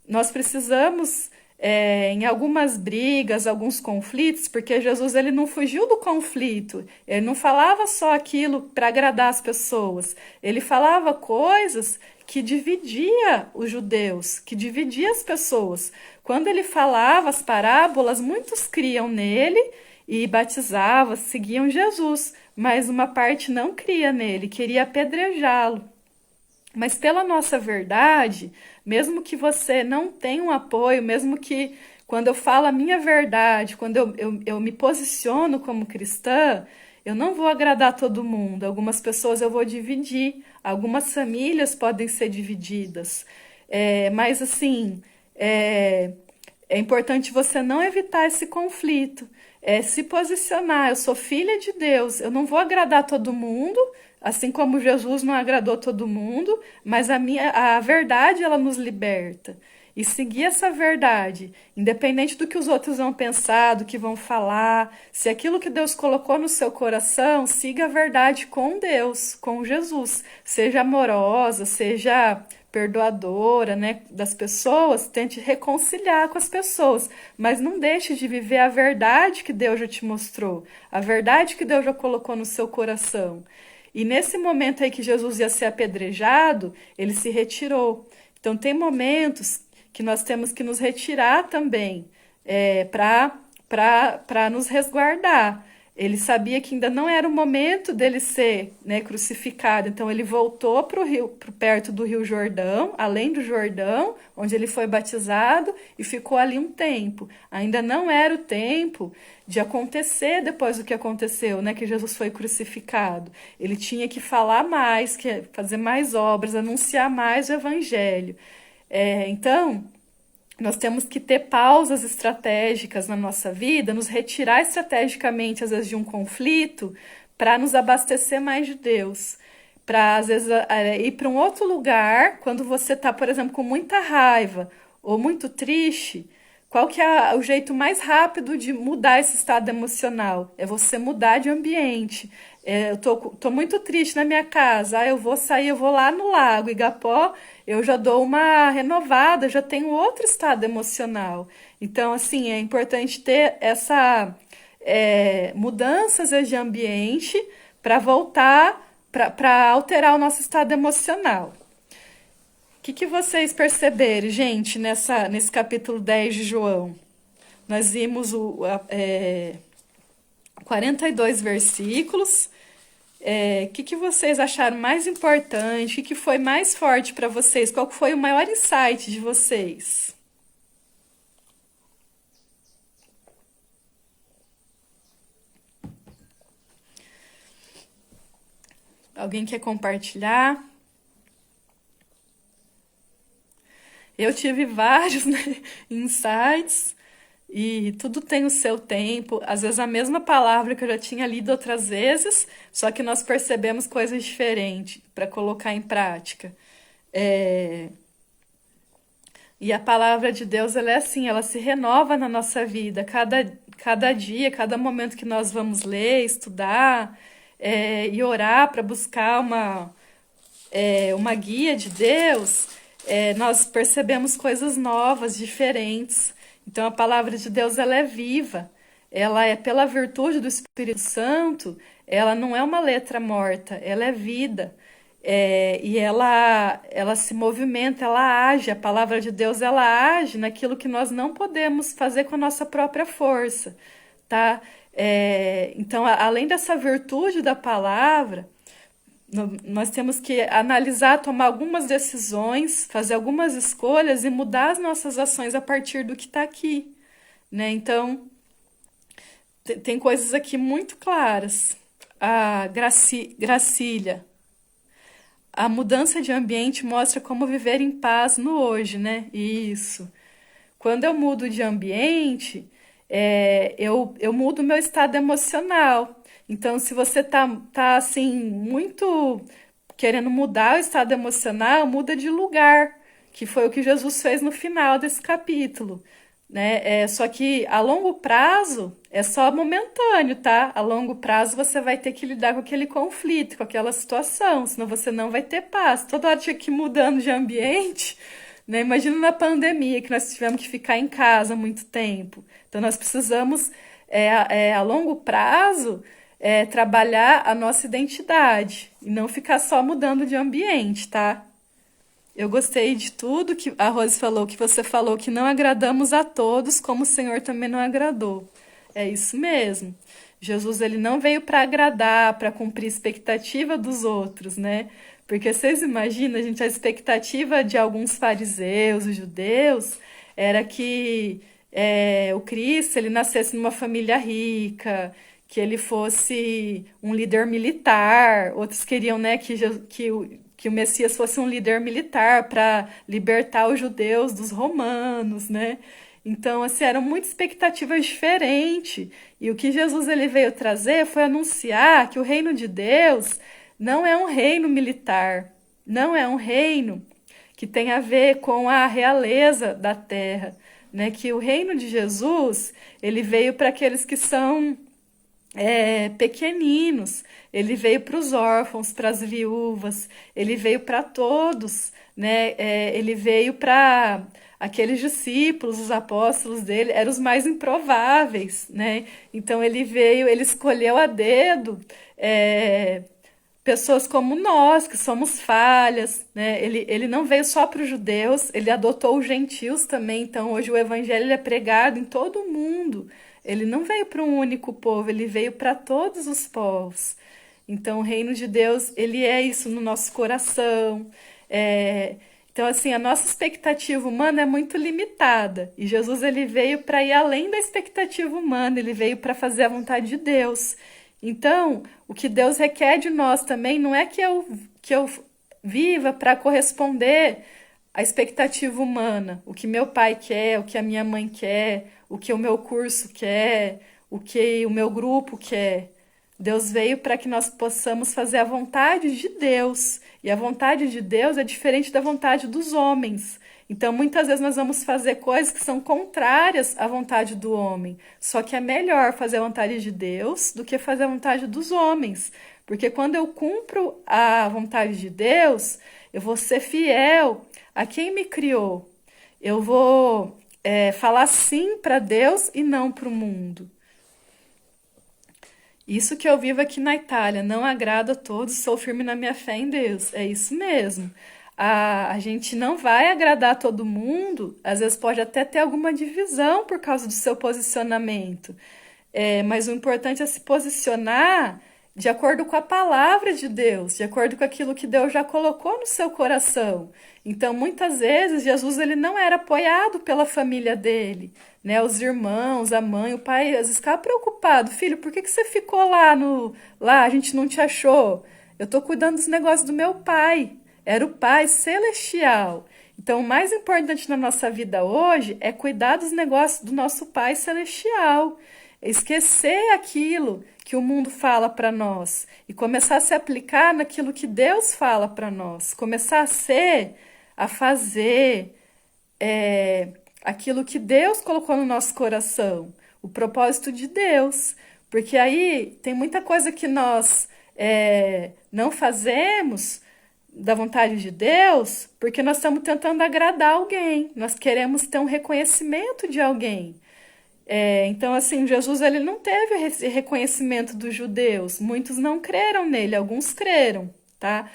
nós precisamos em algumas brigas, alguns conflitos, porque Jesus ele não fugiu do conflito, ele não falava só aquilo para agradar as pessoas, ele falava coisas que dividia os judeus, que dividia as pessoas. Quando ele falava as parábolas, muitos criam nele e batizavam, seguiam Jesus, mas uma parte não cria nele, queria apedrejá-lo. Mas pela nossa verdade, mesmo que você não tenha um apoio, mesmo que quando eu falo a minha verdade, quando eu me posiciono como cristã, eu não vou agradar todo mundo. Algumas pessoas eu vou dividir, algumas famílias podem ser divididas. Mas assim, é, é importante você não evitar esse conflito, se posicionar. Eu sou filha de Deus, eu não vou agradar todo mundo, assim como Jesus não agradou todo mundo, mas a verdade ela nos liberta. E seguir essa verdade, independente do que os outros vão pensar, do que vão falar, se aquilo que Deus colocou no seu coração, siga a verdade com Deus, com Jesus. Seja amorosa, seja perdoadora, né, das pessoas, tente reconciliar com as pessoas, mas não deixe de viver a verdade que Deus já te mostrou, a verdade que Deus já colocou no seu coração. E nesse momento aí que Jesus ia ser apedrejado, ele se retirou. Então tem momentos que nós temos que nos retirar também, para nos resguardar. Ele sabia que ainda não era o momento dele ser, né, crucificado, então ele voltou para o rio, perto do Rio Jordão, além do Jordão, onde ele foi batizado e ficou ali um tempo. Ainda não era o tempo de acontecer depois do que aconteceu, né, que Jesus foi crucificado. Ele tinha que falar mais, que fazer mais obras, anunciar mais o evangelho. Então, nós temos que ter pausas estratégicas na nossa vida, nos retirar estrategicamente, às vezes, de um conflito, para nos abastecer mais de Deus. Para, às vezes, ir para um outro lugar, quando você está, por exemplo, com muita raiva ou muito triste, qual que é o jeito mais rápido de mudar esse estado emocional? É você mudar de ambiente. Eu tô muito triste na minha casa. Eu vou sair, eu vou lá no Lago Igapó, eu já dou uma renovada, já tenho outro estado emocional. Então, assim, é importante ter essa mudança, às vezes, de ambiente para voltar, para alterar o nosso estado emocional. Que vocês perceberam, gente, nesse capítulo 10 de João? Nós vimos 42 versículos. Que vocês acharam mais importante? O que foi mais forte para vocês? Qual foi o maior insight de vocês? Alguém quer compartilhar? Eu tive vários, né, insights e tudo tem o seu tempo. Às vezes a mesma palavra que eu já tinha lido outras vezes, só que nós percebemos coisas diferentes para colocar em prática. É, E a palavra de Deus, ela é assim, ela se renova na nossa vida. Cada dia, cada momento que nós vamos ler, estudar, e orar para buscar uma guia de Deus, nós percebemos coisas novas, diferentes. Então a palavra de Deus ela é viva, ela é pela virtude do Espírito Santo, ela não é uma letra morta, ela é vida. E ela se movimenta, ela age, a palavra de Deus ela age naquilo que nós não podemos fazer com a nossa própria força, tá? Então, além dessa virtude da palavra, nós temos que analisar, tomar algumas decisões, fazer algumas escolhas e mudar as nossas ações a partir do que está aqui, né? Então, tem coisas aqui muito claras. A Gracília, a mudança de ambiente mostra como viver em paz no hoje, né? Isso. Quando eu mudo de ambiente, eu mudo o meu estado emocional. Então, se você tá assim, muito querendo mudar o estado emocional, muda de lugar, que foi o que Jesus fez no final desse capítulo, né? Só que a longo prazo é só momentâneo, tá? A longo prazo você vai ter que lidar com aquele conflito, com aquela situação, senão você não vai ter paz. Toda hora tinha que ir mudando de ambiente, né? Imagina na pandemia que nós tivemos que ficar em casa muito tempo. Então nós precisamos, a longo prazo, trabalhar a nossa identidade e não ficar só mudando de ambiente, tá? Eu gostei de tudo que a Rose falou, que você falou que não agradamos a todos, como o Senhor também não agradou. É isso mesmo. Jesus ele não veio para agradar, para cumprir a expectativa dos outros, né? Porque vocês imaginam, gente, a expectativa de alguns fariseus, os judeus, era que o Cristo ele nascesse numa família rica, que ele fosse um líder militar, outros queriam, né, que o Messias fosse um líder militar para libertar os judeus dos romanos, né? Então, assim, eram muitas expectativas diferentes. E o que Jesus ele veio trazer foi anunciar que o reino de Deus não é um reino militar, não é um reino que tem a ver com a realeza da terra, né? Que o reino de Jesus, ele veio para aqueles que são pequeninos, ele veio para os órfãos, para as viúvas, ele veio para todos, né? Ele veio para aqueles discípulos, os apóstolos dele, eram os mais improváveis, né? Então ele veio, ele escolheu a dedo pessoas como nós, que somos falhas, né? Ele não veio só para os judeus, ele adotou os gentios também, então hoje o evangelho ele é pregado em todo o mundo. Ele não veio para um único povo, ele veio para todos os povos. Então, o reino de Deus, ele é isso no nosso coração. Então, assim, a nossa expectativa humana é muito limitada. E Jesus, ele veio para ir além da expectativa humana, ele veio para fazer a vontade de Deus. Então, o que Deus requer de nós também não é que eu viva para corresponder à expectativa humana, o que meu pai quer, o que a minha mãe quer, o que o meu curso quer, o que o meu grupo quer. Deus veio para que nós possamos fazer a vontade de Deus. E a vontade de Deus é diferente da vontade dos homens. Então, muitas vezes nós vamos fazer coisas que são contrárias à vontade do homem. Só que é melhor fazer a vontade de Deus do que fazer a vontade dos homens. Porque quando eu cumpro a vontade de Deus, eu vou ser fiel a quem me criou. Eu vou falar sim para Deus e não para o mundo. Isso que eu vivo aqui na Itália não agrada a todos, sou firme na minha fé em Deus. É isso mesmo. A gente não vai agradar todo mundo, às vezes pode até ter alguma divisão por causa do seu posicionamento. Mas o importante é se posicionar de acordo com a palavra de Deus, de acordo com aquilo que Deus já colocou no seu coração. Então, muitas vezes, Jesus ele não era apoiado pela família dele, né? Os irmãos, a mãe, o pai, às vezes ficava preocupado. Filho, por que você ficou lá? A gente não te achou. Eu estou cuidando dos negócios do meu pai. Era o Pai Celestial. Então, o mais importante na nossa vida hoje é cuidar dos negócios do nosso Pai Celestial. Esquecer aquilo que o mundo fala para nós e começar a se aplicar naquilo que Deus fala para nós. Começar a fazer aquilo que Deus colocou no nosso coração, o propósito de Deus. Porque aí tem muita coisa que nós não fazemos da vontade de Deus, porque nós estamos tentando agradar alguém, nós queremos ter um reconhecimento de alguém. Então, assim, Jesus ele não teve esse reconhecimento dos judeus, muitos não creram nele, alguns creram, tá?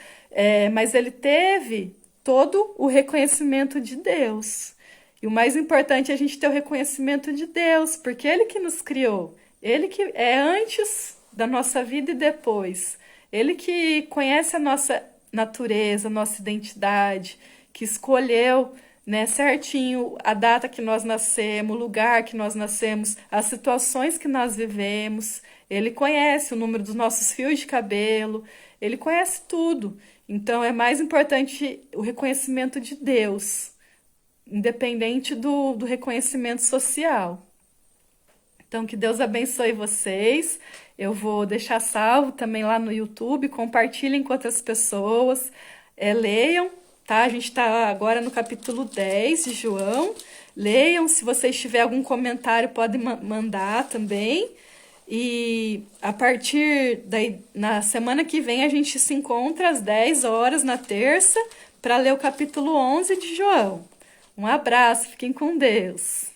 Mas ele teve todo o reconhecimento de Deus. E o mais importante é a gente ter o reconhecimento de Deus, porque ele que nos criou, ele que é antes da nossa vida e depois, ele que conhece a nossa natureza, nossa identidade, que escolheu, né, certinho a data que nós nascemos, o lugar que nós nascemos, as situações que nós vivemos. Ele conhece o número dos nossos fios de cabelo, ele conhece tudo. Então é mais importante o reconhecimento de Deus, independente do reconhecimento social. Então, que Deus abençoe vocês. Eu vou deixar salvo também lá no YouTube. Compartilhem com outras pessoas. Leiam, tá? A gente está agora no capítulo 10 de João. Leiam. Se vocês tiverem algum comentário, podem mandar também. E a partir na semana que vem, a gente se encontra às 10 horas na terça para ler o capítulo 11 de João. Um abraço. Fiquem com Deus.